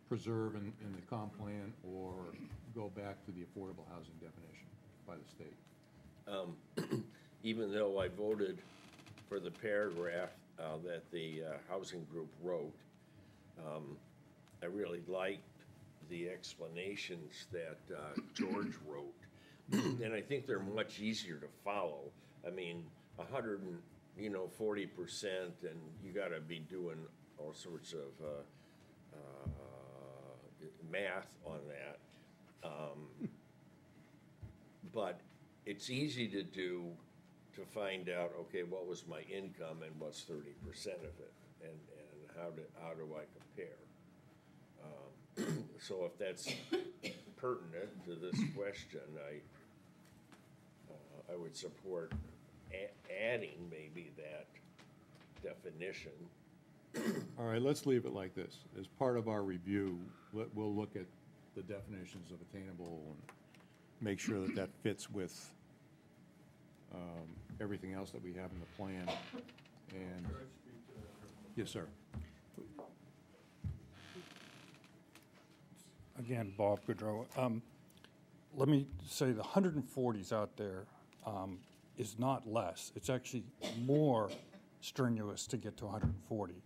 preserve in the comp plan, or go back to the affordable housing definition by the state? Even though I voted for the paragraph that the housing group wrote, I really liked the explanations that George wrote. And I think they're much easier to follow. I mean, 140%, and you gotta be doing all sorts of math on that. But it's easy to do, to find out, okay, what was my income and what's 30% of it, and how do I compare? So if that's pertinent to this question, I would support adding maybe that definition. All right, let's leave it like this. As part of our review, we'll look at the definitions of attainable and make sure that that fits with everything else that we have in the plan. And, yes, sir. Again, Bob Goodrow. Let me say the 140s out there is not less. It's actually more strenuous to get to 140.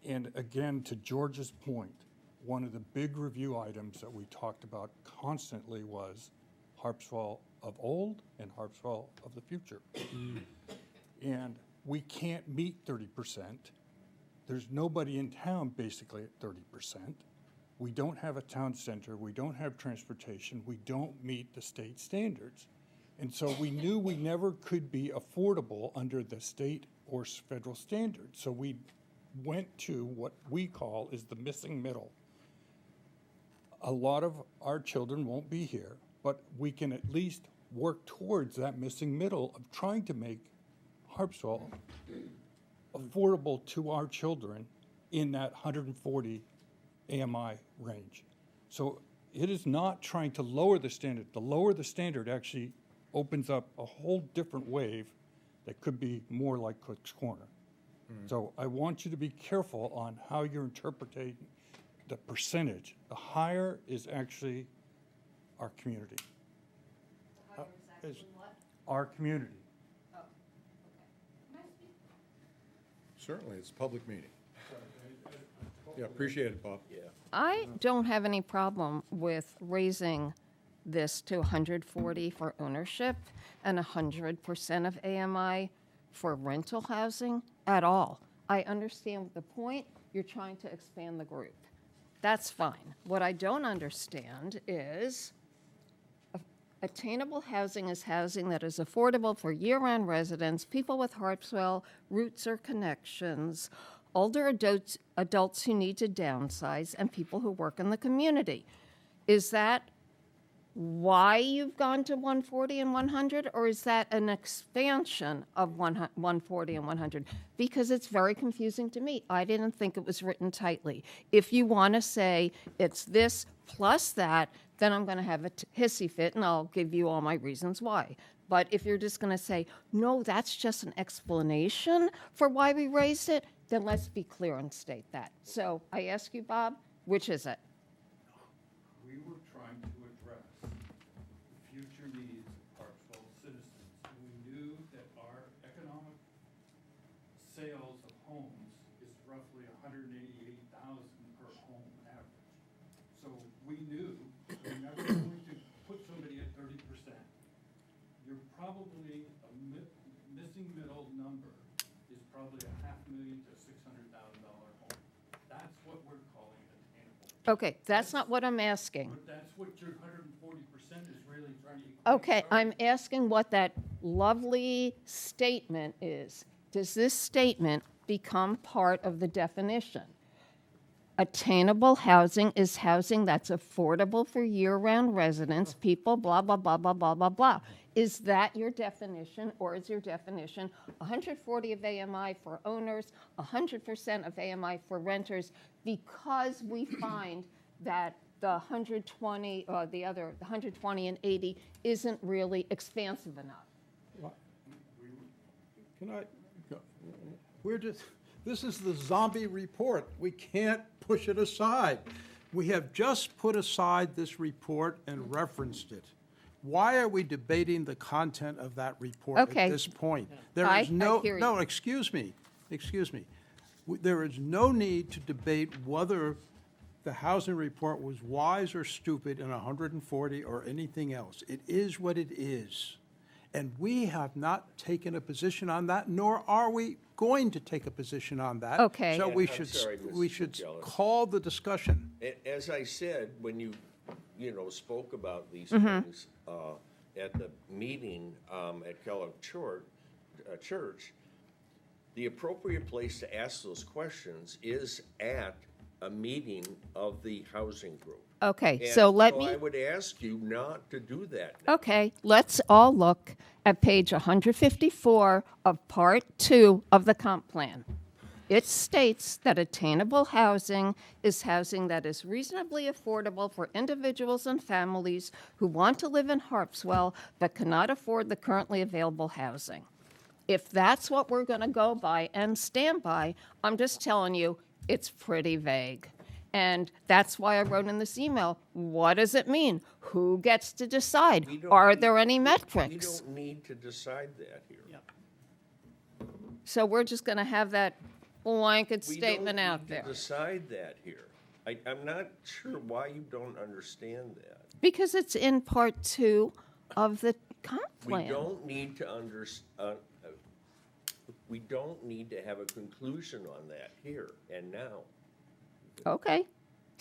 And again, to George's point, one of the big review items that we talked about constantly was Harpswell of old and Harpswell of the future. And we can't meet 30%. There's nobody in town basically at 30%. we don't have a town center, we don't have transportation, we don't meet the state standards. And so we knew we never could be affordable under the state or federal standards. So we went to what we call is the missing middle. A lot of our children won't be here, but we can at least work towards that missing middle of trying to make Harpswell affordable to our children in that 140 AMI range. So it is not trying to lower the standard. The lower the standard actually opens up a whole different wave that could be more like Cook's Corner. So I want you to be careful on how you're interpreting the percentage. The higher is actually our community. Our community. Certainly, it's a public meeting. Yeah, appreciate it, Bob. Yeah. I don't have any problem with raising this to 140 for ownership and 100% of AMI for rental housing at all. I understand the point. You're trying to expand the group. That's fine. What I don't understand is attainable housing is housing that is affordable for year-round residents, people with Harpswell roots or connections, older adults who need to downsize, and people who work in the community. Is that why you've gone to 140 and 100, or is that an expansion of 140 and 100? Because it's very confusing to me. I didn't think it was written tightly. If you want to say it's this plus that, then I'm going to have a hissy fit, and I'll give you all my reasons why. But if you're just going to say, no, that's just an explanation for why we raised it, then let's be clear and state that. So I ask you, Bob, which is it? We were trying to address the future needs of Harpswell citizens. We knew that our economic sales of homes is roughly $188,000 per home average. So we knew we're never going to put somebody at 30%. You're probably missing middle number is probably $500,000 to $600,000 home. That's what we're calling attainable. Okay, that's not what I'm asking. But that's what your 140% is really trying to equate. Okay, I'm asking what that lovely statement is. Does this statement become part of the definition? Attainable housing is housing that's affordable for year-round residents, people, blah, blah, blah, blah, blah, blah, blah. Is that your definition, or is your definition 140 of AMI for owners, 100% of AMI for renters, because we find that the 120, or the 120 and 80 isn't really expansive enough? Can I, this is the zombie report. We can't push it aside. We have just put aside this report and referenced it. Why are we debating the content of that report at Okay. this point? I hear you. No, excuse me. There is no need to debate whether the housing report was wise or stupid in 140 or anything else. It is what it is. And we have not taken a position on that, nor are we going to take a position on that. Okay. So we I'm should, sorry, we Mr. should Jealous. call the discussion. As I said, when you spoke about these things at the meeting at Kellogg Church, the appropriate place to ask those questions is at a meeting of the housing group. Okay, And so let me. I would ask you not to do that now. Okay, let's all look at page 154 of Part 2 of the comp plan. It states that attainable housing is housing that is reasonably affordable for individuals and families who want to live in Harpswell but cannot afford the currently available housing. If that's what we're going to go by and stand by, I'm just telling you, it's pretty vague. And that's why I wrote in this email, what does it mean? Who gets to decide? We don't Are need- there any We metrics? don't need to decide that here. So we're just going to have that blanket We statement don't out need there. to decide that here. I'm not sure why you don't understand that. Because it's in Part 2 of the comp We plan. don't need to we don't need to have a conclusion on that here and now. Okay.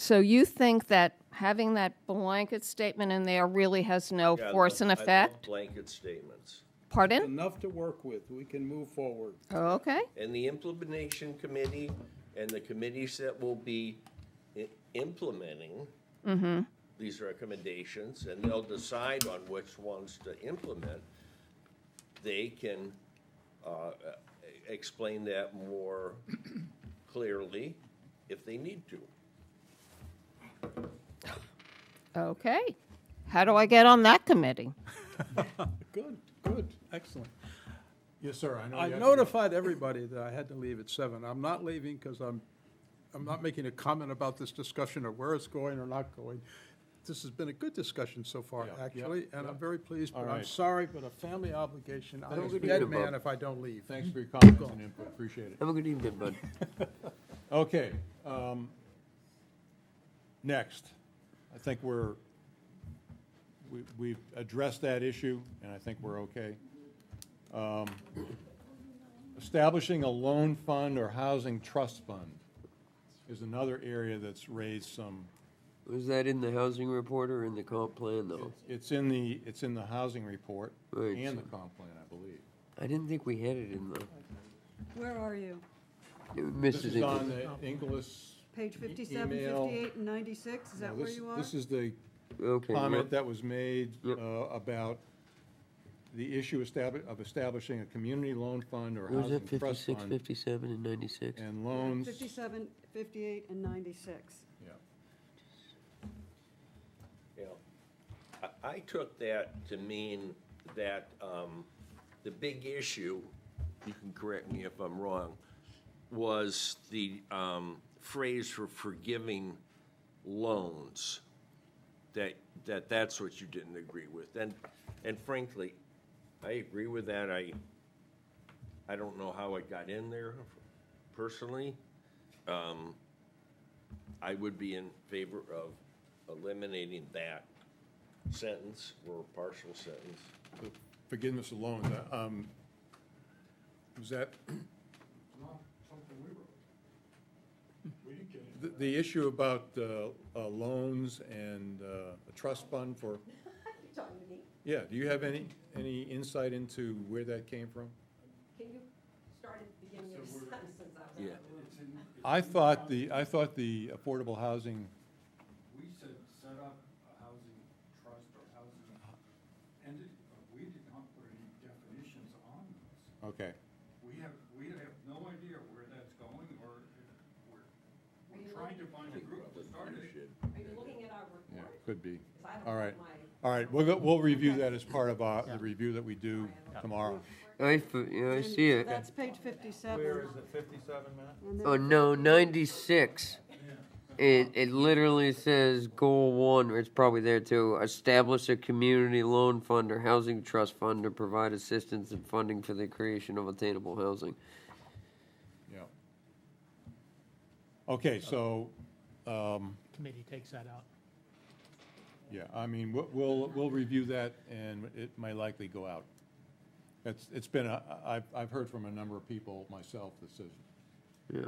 So you think that having that blanket statement in there really has no Yeah, I force and love- I love effect? blanket statements. Pardon? Enough to work with, we can move forward. Okay. And the implementation committee and the committees that will be implementing these recommendations, and they'll decide on which ones to implement, they can explain that more clearly if they need to. Okay. How do I get on that committee? Good, good, excellent. Yes, sir, I know. I you have to- notified everybody that I had to leave at 7. I'm not leaving because I'm not making a comment about this discussion or where it's going or not going. This has been a good discussion so far, Yeah, actually, yeah, and yeah. I'm very pleased, All but I'm right. sorry, but a family obligation. I'm Thanks a for dead your- man if I don't leave. Thanks for your comments and input, appreciate it. Have a good evening, bud. Okay, next, I think we've addressed that issue, and I think we're okay. Establishing a loan fund or housing trust fund is another area that's raised some, Was that in the housing report or in the comp plan, though? it's in the housing report Right, and the so- comp plan, I believe. I didn't think we had it in the, Where are you? This Mrs. is on Ingles. the Inglis. Page 57, email. 58, and 96, is that where you are? This is the Okay. comment yep. that was made Yep. About the issue of establishing a community loan fund or Was housing it trust 56, fund 57, and 96? and loans. 57, 58, and 96. Yeah. Yeah. I took that to mean that the big issue, you can correct me if I'm wrong, was the phrase for forgiving loans, that's what you didn't agree with. And frankly, I agree with that. I don't know how it got in there personally. I would be in favor of eliminating that sentence or partial sentence. Forgiveness of loans, was that, the issue about loans and a trust fund for? Yeah, do you have any insight into where that came from? Can you start at the beginning of the sentence? Yeah. I thought the affordable housing, We said set up a housing trust or housing entity, but we did not put any definitions on those. okay, We have no idea where that's going, or if we're trying to find a group to start it. Are you looking at our yeah, report? could be. 'Cause I don't All have right, my- all right, we'll review that as part of the review that we do tomorrow. I see it. That's page 57. Where is it, 57, Matt? And then- Oh, no, 96. It literally says goal 1, or it's probably there too, establish a community loan fund or housing trust fund to provide assistance and funding for the creation of attainable housing. Yeah. Okay, so, Committee takes that out. yeah, I mean, we'll review that, and it may likely go out. It's been, I've heard from a number of people myself that says, Yeah.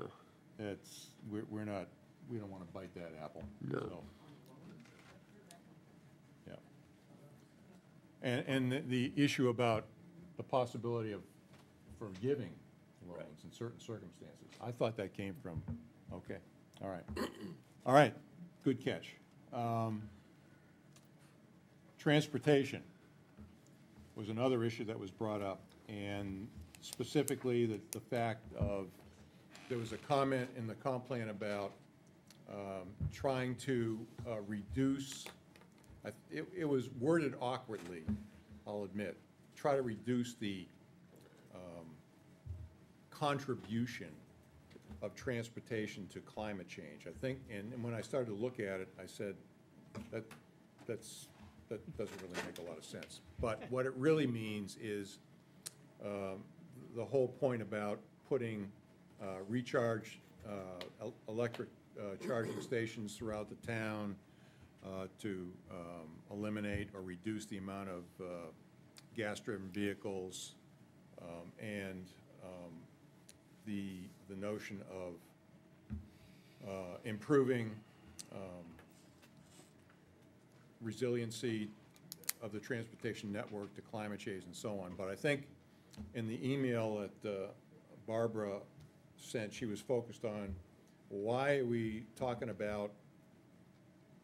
we don't want to bite that apple. No. So, yeah. And the issue about the possibility of forgiving loans in certain circumstances, I thought that came from, okay, all right. All right, good catch. Transportation was another issue that was brought up, and specifically the fact of, there was a comment in the comp plan about trying to reduce, it was worded awkwardly, I'll admit, try to reduce the contribution of transportation to climate change. I think, and when I started to look at it, I said, that doesn't really make a lot of sense. But what it really means is the whole point about putting recharge electric charging stations throughout the town to eliminate or reduce the amount of gas-driven vehicles, and the notion of improving resiliency of the transportation network to climate change and so on. But I think in the email that Barbara sent, she was focused on, why are we talking about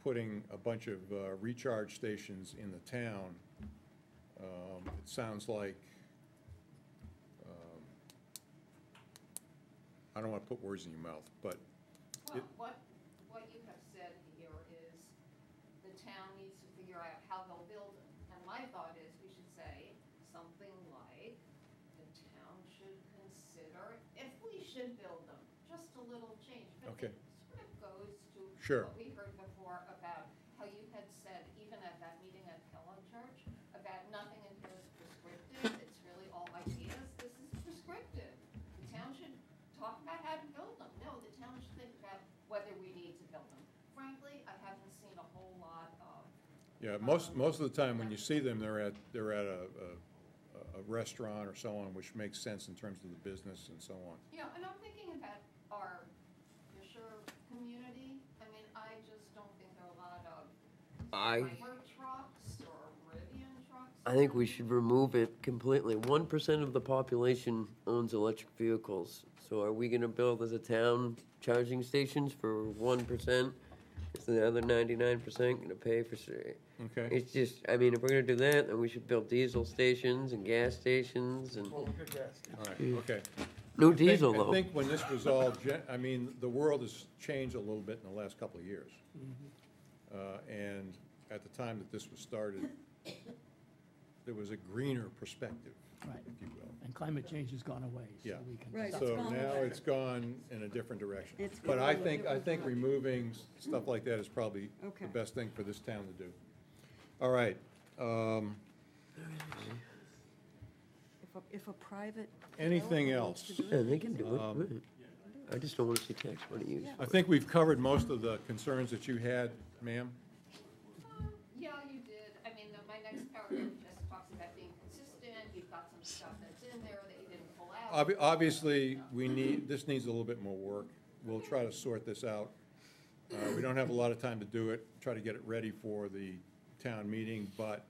putting a bunch of recharge stations in the town? It sounds like, I don't want to put words in your mouth, but Well, what you have said here is the town needs to figure out how they'll build them. And my thought is we should say something like, the town should consider if we should build them, just a little change. But Okay. it sort of goes to Sure. what we heard before about how you had said, even at that meeting at Kellogg Church, about nothing in here is prescriptive, it's really all ideas. This is prescriptive. The town should talk about how to build them. No, the town should think about whether we need to build them. Frankly, I haven't seen a whole lot of. yeah, most of the time when you see them, they're at a restaurant or so on, which makes sense in terms of the business and so on. Yeah, and I'm thinking about our Fisher community. I mean, I just don't think there are a lot of Chrysler trucks or Rivian trucks. I think we should remove it completely. 1% of the population owns electric vehicles. So are we gonna build as a town charging stations for 1%? Is the other 99% gonna pay for? Okay? It's just, I mean, if we're gonna do that, then we should build diesel stations and gas stations and, All right, okay. no I think- diesel I though. think when this was all, I mean, the world has changed a little bit in the last couple of years. And at the time that this was started, there was a greener perspective, Right. if you will. And climate change has gone away, so Yeah. we can. Right. So gone now away. it's gone in a different direction. It's But gone I in a think different direction. removing stuff like that is probably Okay. the best thing for this town to do. All right, If a private. anything developer wants else? to do Yeah, it, they can do it. Um, right. I just don't wanna see tax money used. I think we've covered most of the concerns that you had, ma'am. Yeah, you did. I mean, my next paragraph just talks about being consistent. You've got some stuff that's in there that you didn't pull out. Obviously, this needs a little bit more work. We'll try to sort this out. We don't have a lot of time to do it, try to get it ready for the town meeting, but,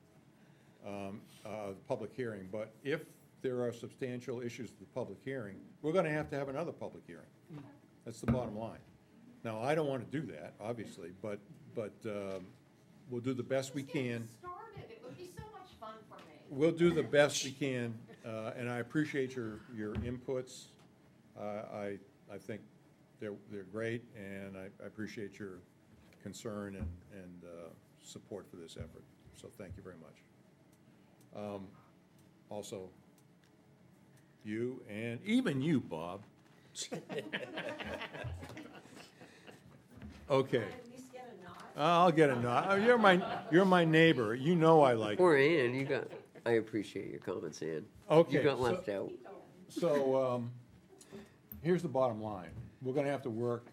public hearing. But if there are substantial issues with the public hearing, we're gonna have to have another public hearing. That's the bottom line. Now, I don't wanna do that, obviously, but we'll do the best we Just get can. started. It would be so much fun for me. We'll do the best we can, and I appreciate your inputs. I think they're great, and I appreciate your concern and support for this effort. So thank you very much. Also, you, and even you, Bob. Okay. I'll get a nod. You're my neighbor. You know I like you. Or Ann, I appreciate your comments, Ann. Okay, You got so- left out. So, here's the bottom line. We're gonna have to work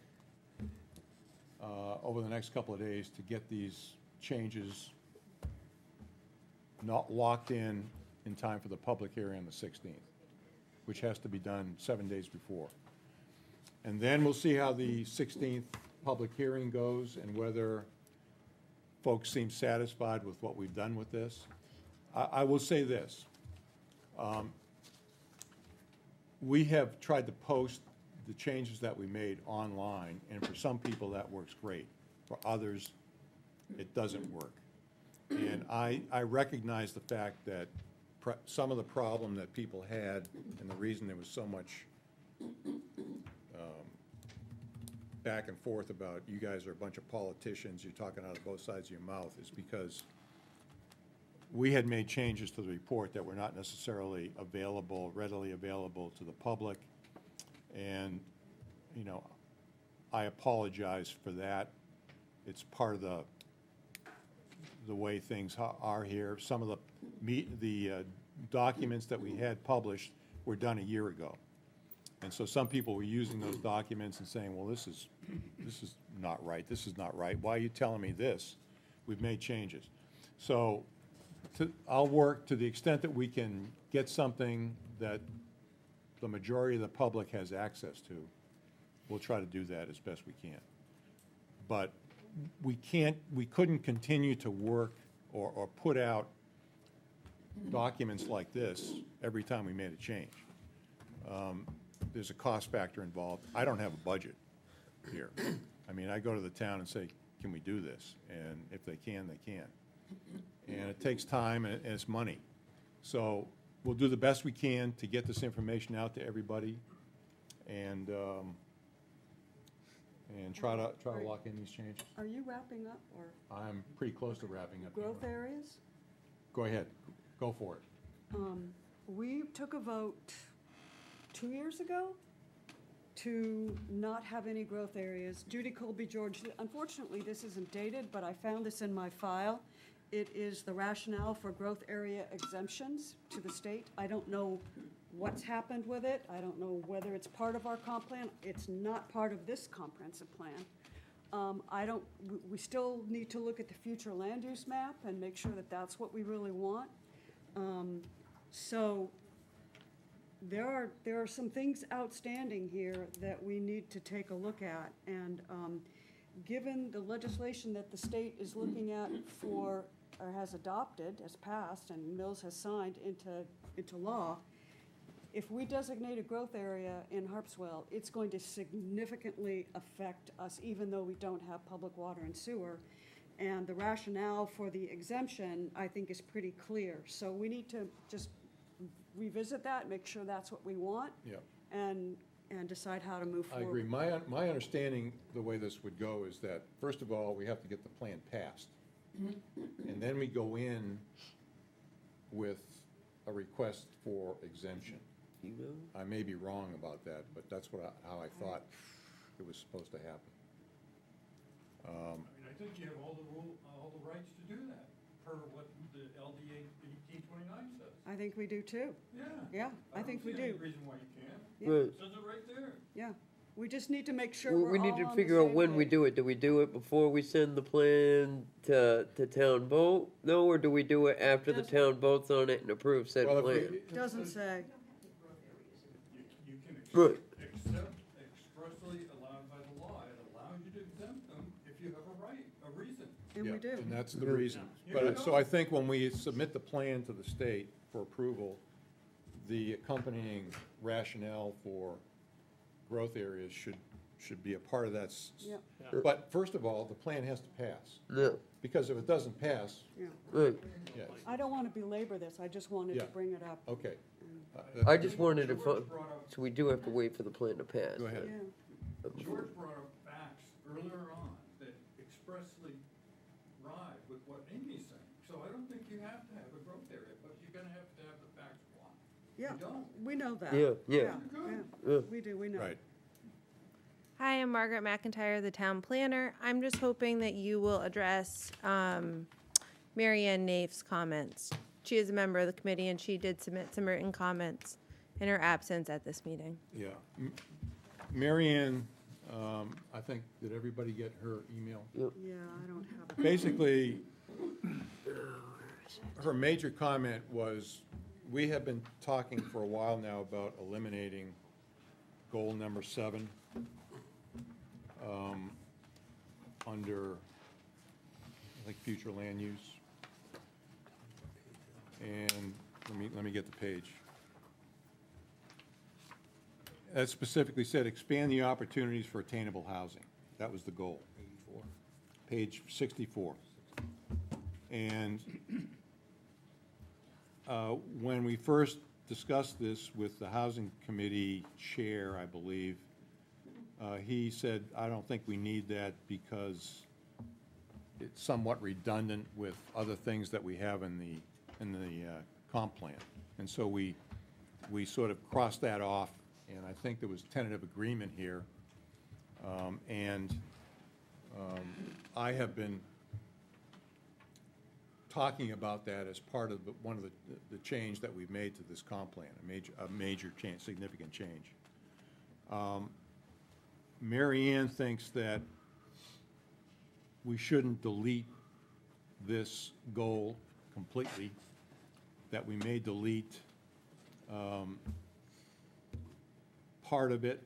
over the next couple of days to get these changes not locked in time for the public hearing on the 16th, which has to be done 7 days before. And then we'll see how the 16th public hearing goes and whether folks seem satisfied with what we've done with this. I will say this. We have tried to post the changes that we made online, and for some people, that works great. For others, it doesn't work. And I recognize the fact that some of the problem that people had, and the reason there was so much back and forth about you guys are a bunch of politicians, you're talking out of both sides of your mouth, is because we had made changes to the report that were not necessarily readily available to the public. And, you know, I apologize for that. It's part of the way things are here. Some of the documents that we had published were done a year ago. And so some people were using those documents and saying, well, this is not right, this is not right. Why are you telling me this? We've made changes. So I'll work to the extent that we can get something that the majority of the public has access to. We'll try to do that as best we can. But we couldn't continue to work or put out documents like this every time we made a change. There's a cost factor involved. I don't have a budget here. I mean, I go to the town and say, can we do this? And if they can, they can. And it takes time and it's money. So we'll do the best we can to get this information out to everybody and try to lock in these changes. Are you wrapping up, or I'm pretty close to wrapping up. growth areas? Go ahead, go for it. We took a vote 2 years ago to not have any growth areas. Judy Colby George, unfortunately, this isn't dated, but I found this in my file. It is the rationale for growth area exemptions to the state. I don't know what's happened with it. I don't know whether it's part of our comp plan. It's not part of this comprehensive plan. We still need to look at the future land use map and make sure that that's what we really want. So there are some things outstanding here that we need to take a look at. And given the legislation that the state is looking at for, or has adopted, has passed, and Mills has signed into law, if we designate a growth area in Harpswell, it's going to significantly affect us, even though we don't have public water and sewer. And the rationale for the exemption, I think, is pretty clear. So we need to just revisit that, make sure that's what we want, Yeah. and decide how to move I forward. agree. My understanding, the way this would go, is that, first of all, we have to get the plan passed. And then we go in with a request for exemption. I may be wrong about that, but that's how I thought it was supposed to happen. I mean, I think you have all the rights to do that, per what the LDA 1829 says. I think we do too. Yeah. Yeah, I think we don't see do. any reason why you can't. Yeah. Right. It says it right there. Yeah, we just need to make sure We we're we all need to on the figure out same when we page. do it. Do we do it before we send the plan to town vote? No, or do we do it after the town votes on it and approves said Well, if plan? we- Doesn't say. You can Right. accept expressly allowed by the law. It allows you to exempt them if you have a right, a reason. And Yeah, we do. And that's the Yeah. reason. Yeah. But, so I think when we submit the plan to the state for approval, the accompanying rationale for growth areas should be a part of that. Yep. But first of all, the plan has to pass, No, because if it doesn't pass, Yeah. right. yes, I don't want to belabor this, I just wanted to Yeah. bring it up. okay. I just wanted to, George brought up, so we do have to wait for the plan to pass. Go ahead. Yeah. George brought up facts earlier on that expressly ride with what Amy's saying. So I don't think you have to have a growth area, but you're gonna have the facts blocked. Yeah, You don't. we know that. Yeah, yeah. Yeah, we do, we know. Right. Hi, I'm Margaret McIntyre, the town planner. I'm just hoping that you will address Mary Ann Nafe's comments. She is a member of the committee, and she did submit some written comments in her absence at this meeting. Yeah. Mary Ann, I think, did everybody get her email? Yeah, I don't have it. Basically, her major comment was, we have been talking for a while now about eliminating goal number 7 under, I think, future land use. And let me get the page. That specifically said, expand the opportunities for attainable housing. That was the goal. Page 64. And when we first discussed this with the Housing Committee Chair, I believe, he said, I don't think we need that because it's somewhat redundant with other things that we have in the comp plan. And so we sort of crossed that off, and I think there was tentative agreement here. I have been talking about that as part of one of the change that we've made to this comp plan, a major change, significant change. Mary Ann thinks that we shouldn't delete this goal completely, that we may delete part of it,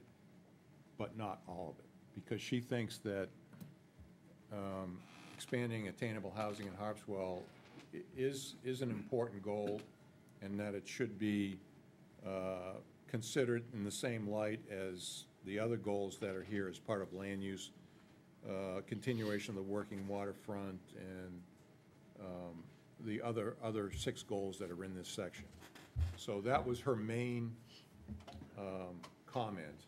but not all of it, because she thinks that expanding attainable housing in Harpswell is an important goal, and that it should be considered in the same light as the other goals that are here as part of land use, continuation of the working waterfront, and the other 6 goals that are in this section. So that was her main comment.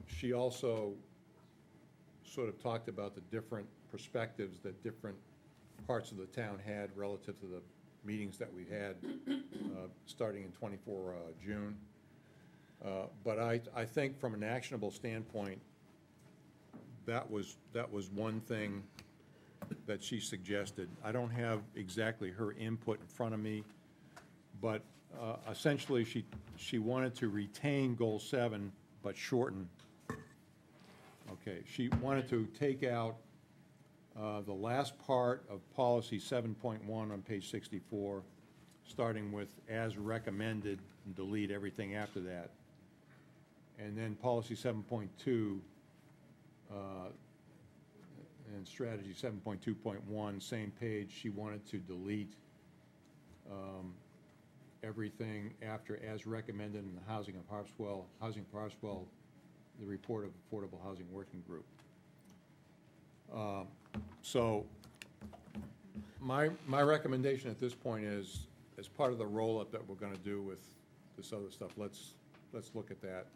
She also sort of talked about the different perspectives that different parts of the town had relative to the meetings that we had starting in 24 June. But I think from an actionable standpoint, that was one thing that she suggested. I don't have exactly her input in front of me, but essentially she wanted to retain Goal 7 but shorten. Okay, she wanted to take out the last part of policy 7.1 on page 64, starting with as recommended, and delete everything after that. And then policy 7.2 and strategy 7.2.1, same page, she wanted to delete everything after as recommended in the Housing for Harpswell, the report of Affordable Housing Working Group. So my recommendation at this point is, as part of the roll-up that we're gonna do with this other stuff, let's look at that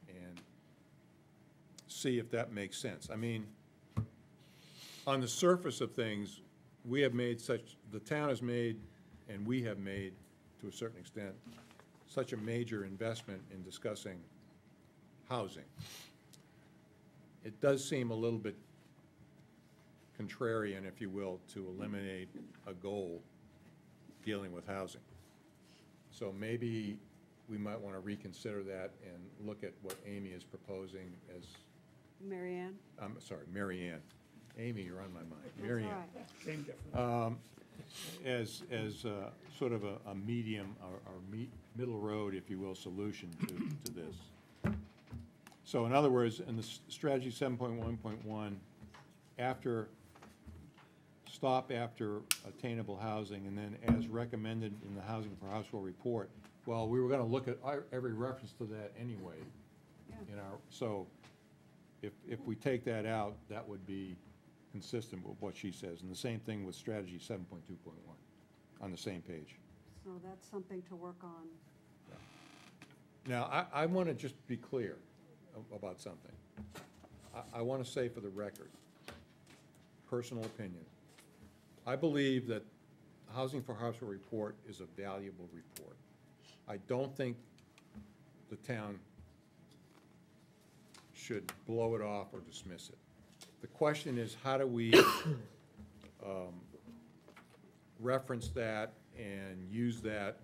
and see if that makes sense. I mean, on the surface of things, the town has made, and we have made, to a certain extent, such a major investment in discussing housing. It does seem a little bit contrarian, if you will, to eliminate a goal dealing with housing. So maybe we might want to reconsider that and look at what Amy is proposing as, Mary Ann? I'm sorry, Mary Ann. Amy, you're on my mind. That's Mary all Ann. right. Same difference. As sort of a medium or middle road, if you will, solution to this. So in other words, in the strategy 7.1.1, stop after attainable housing, and then as recommended in the Housing for Harpswell report. Well, we were gonna look at every reference to that anyway. Yeah. So if we take that out, that would be consistent with what she says. And the same thing with strategy 7.2.1 on the same page. So that's something to work on. Now, I want to just be clear about something. I want to say for the record, personal opinion, I believe that Housing for Harpswell report is a valuable report. I don't think the town should blow it off or dismiss it. The question is, how do we reference that and use that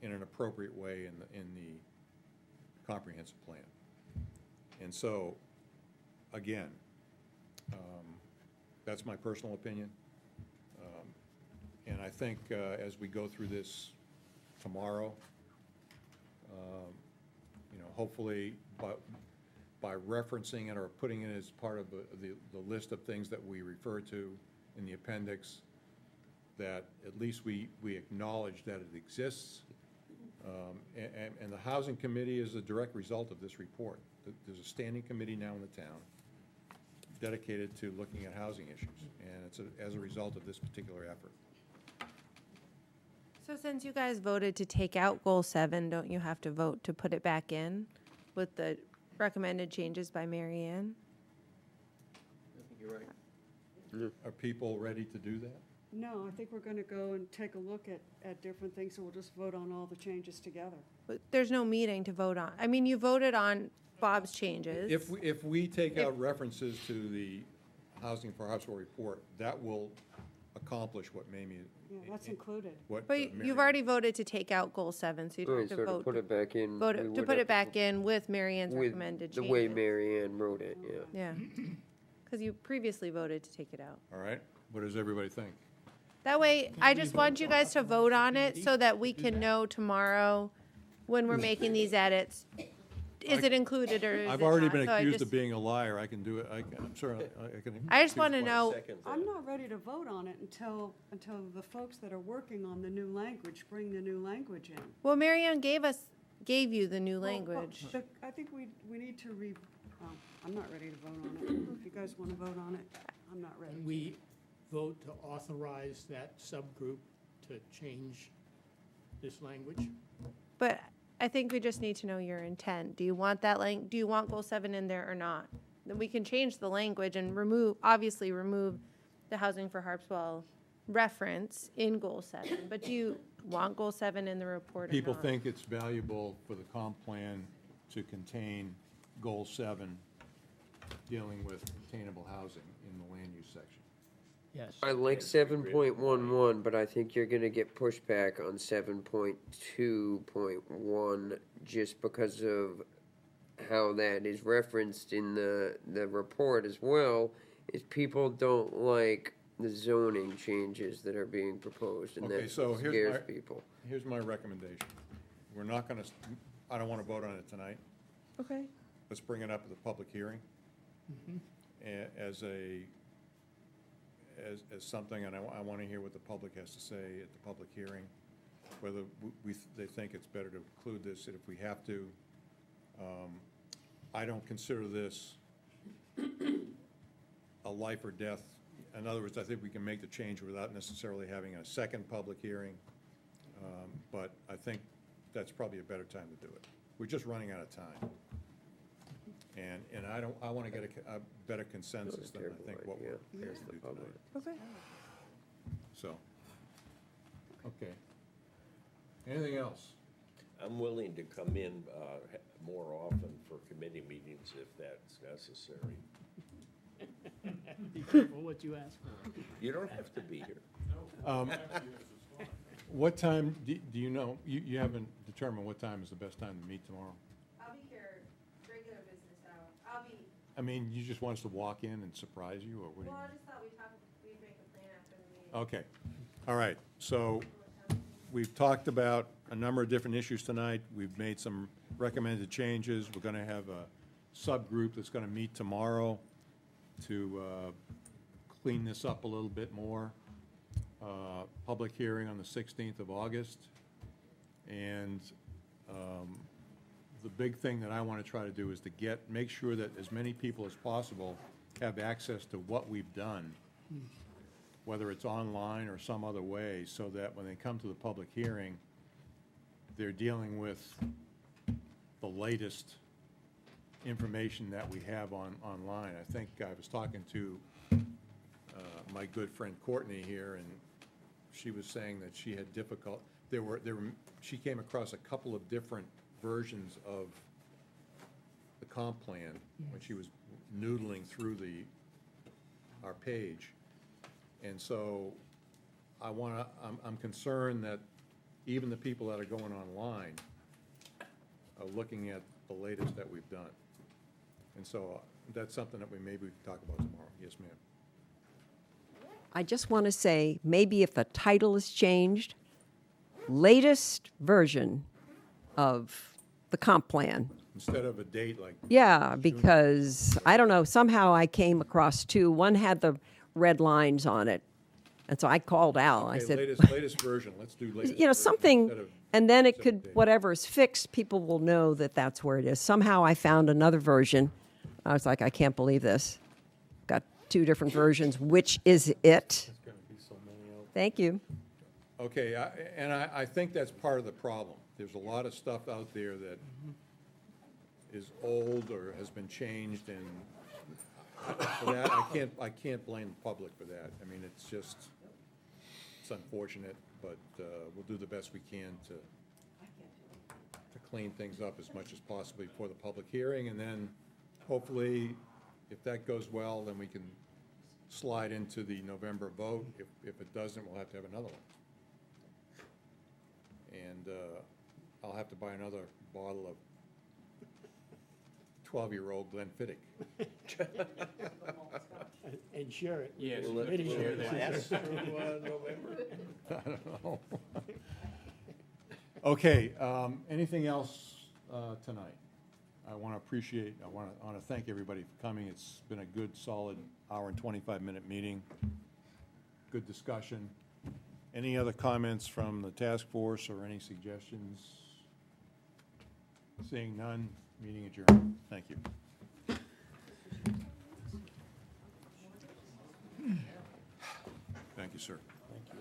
in an appropriate way in the comprehensive plan? And so, again, that's my personal opinion. And I think as we go through this tomorrow, hopefully by referencing it or putting it as part of the list of things that we refer to in the appendix, that at least we acknowledge that it exists. And the Housing Committee is a direct result of this report. There's a standing committee now in the town dedicated to looking at housing issues, and it's as a result of this particular effort. So since you guys voted to take out Goal 7, don't you have to vote to put it back in with the recommended changes by Mary Ann? I think you're right. Are people ready to do that? No, I think we're gonna go and take a look at different things, so we'll just vote on all the changes together. But there's no meeting to vote on. I mean, you voted on Bob's changes. If we take out references to the Housing for Harpswell report, that will accomplish what Mamie. Yeah, that's included. But you've already voted to take out Goal 7, so you'd Right, have to so to vote. put it back in. Vote we to would put have it back in with Mary Ann's with recommended the changes. way Mary Ann wrote it, yeah. Yeah, because you previously voted to take it out. All right, what does everybody think? That way, I just want you guys to vote on it so that we can know tomorrow when we're making these edits is it included or is it I've already not? been So I accused just- of being a liar. I can do it. I'm sure I can. I just want to excuse know, Second that. I'm not ready to vote on it until the folks that are working on the new language bring the new language in. well, Marianne gave you the new Well, language. I think we need to I'm not ready to vote on it. If you guys want to vote on it, I'm not ready. And we vote to authorize that subgroup to change this language? But I think we just need to know your intent. Do you want that do you want goal 7 in there or not? Then we can change the language and obviously remove the Housing for Harpswell reference in goal 7. But do you want goal 7 in the report or not? People think it's valuable for the comp plan to contain goal 7, dealing with attainable housing in the land use section. Yes. I like 7.11, but I think you're gonna get pushback on 7.2.1 just because of how that is referenced in the report as well, is people don't like the zoning changes that are being proposed, and Okay, that so here's scares my- people. Here's my recommendation. We're not gonna, I don't wanna vote on it tonight. Okay. Let's bring it up at the public hearing. As something, and I wanna hear what the public has to say at the public hearing, whether they think it's better to include this, and if we have to. I don't consider this a life or death. In other words, I think we can make the change without necessarily having a second public hearing. But I think that's probably a better time to do it. We're just running out of time. And I want to get a better consensus than I think what we're Yeah, going ask to the do public. tonight. Okay. So, okay. Anything else? I'm willing to come in more often for committee meetings if that's necessary. Be careful what you ask for. You don't have to be here. What time, do you know, you haven't determined what time is the best time to meet tomorrow? I'll be here regular business hour. I'll be, I mean, you just want us to walk in and surprise you, or what do you? just thought we'd make a plan after the meeting. Okay, all right, so we've talked about a number of different issues tonight. We've made some recommended changes. We're gonna have a subgroup that's gonna meet tomorrow to clean this up a little bit more. Public hearing on the 16th of August. And the big thing that I want to try to do is to make sure that as many people as possible have access to what we've done, whether it's online or some other way, so that when they come to the public hearing, they're dealing with the latest information that we have online. I think I was talking to my good friend Courtney here, and she was saying that she had she came across a couple of different versions of the comp plan when she was noodling through our page. And so I'm concerned that even the people that are going online are looking at the latest that we've done. And so that's something that maybe we can talk about tomorrow. Yes, ma'am. I just want to say, maybe if the title is changed, latest version of the comp plan. Instead of a date like. Yeah, because, I don't know, somehow I came across two. One had the red lines on it. And so I called Al. I Okay, said, latest version, let's do latest. you know, version something, instead of- and then it instead of could, date. whatever is fixed, people will know that that's where it is. Somehow I found another version. I was like, I can't believe this. Got two different versions. Which is it? There's gonna be so many out. Thank you. Okay, I think that's part of the problem. There's a lot of stuff out there that is old or has been changed, and for that, I can't blame the public for that. I mean, it's unfortunate, but we'll do the best we can to clean things up as much as possible before the public hearing, and then hopefully, if that goes well, then we can slide into the November vote. If it doesn't, we'll have to have another one. And I'll have to buy another bottle of 12-year-old Glenfiddich. And share it. Yes. Will it- Committee will share it that. last through November? I don't know. Okay, anything else tonight? I want to thank everybody for coming. It's been a good, solid hour and 25-minute meeting. Good discussion. Any other comments from the task force or any suggestions? Seeing none, meeting adjourned. Thank you. Thank you, sir. Thank you.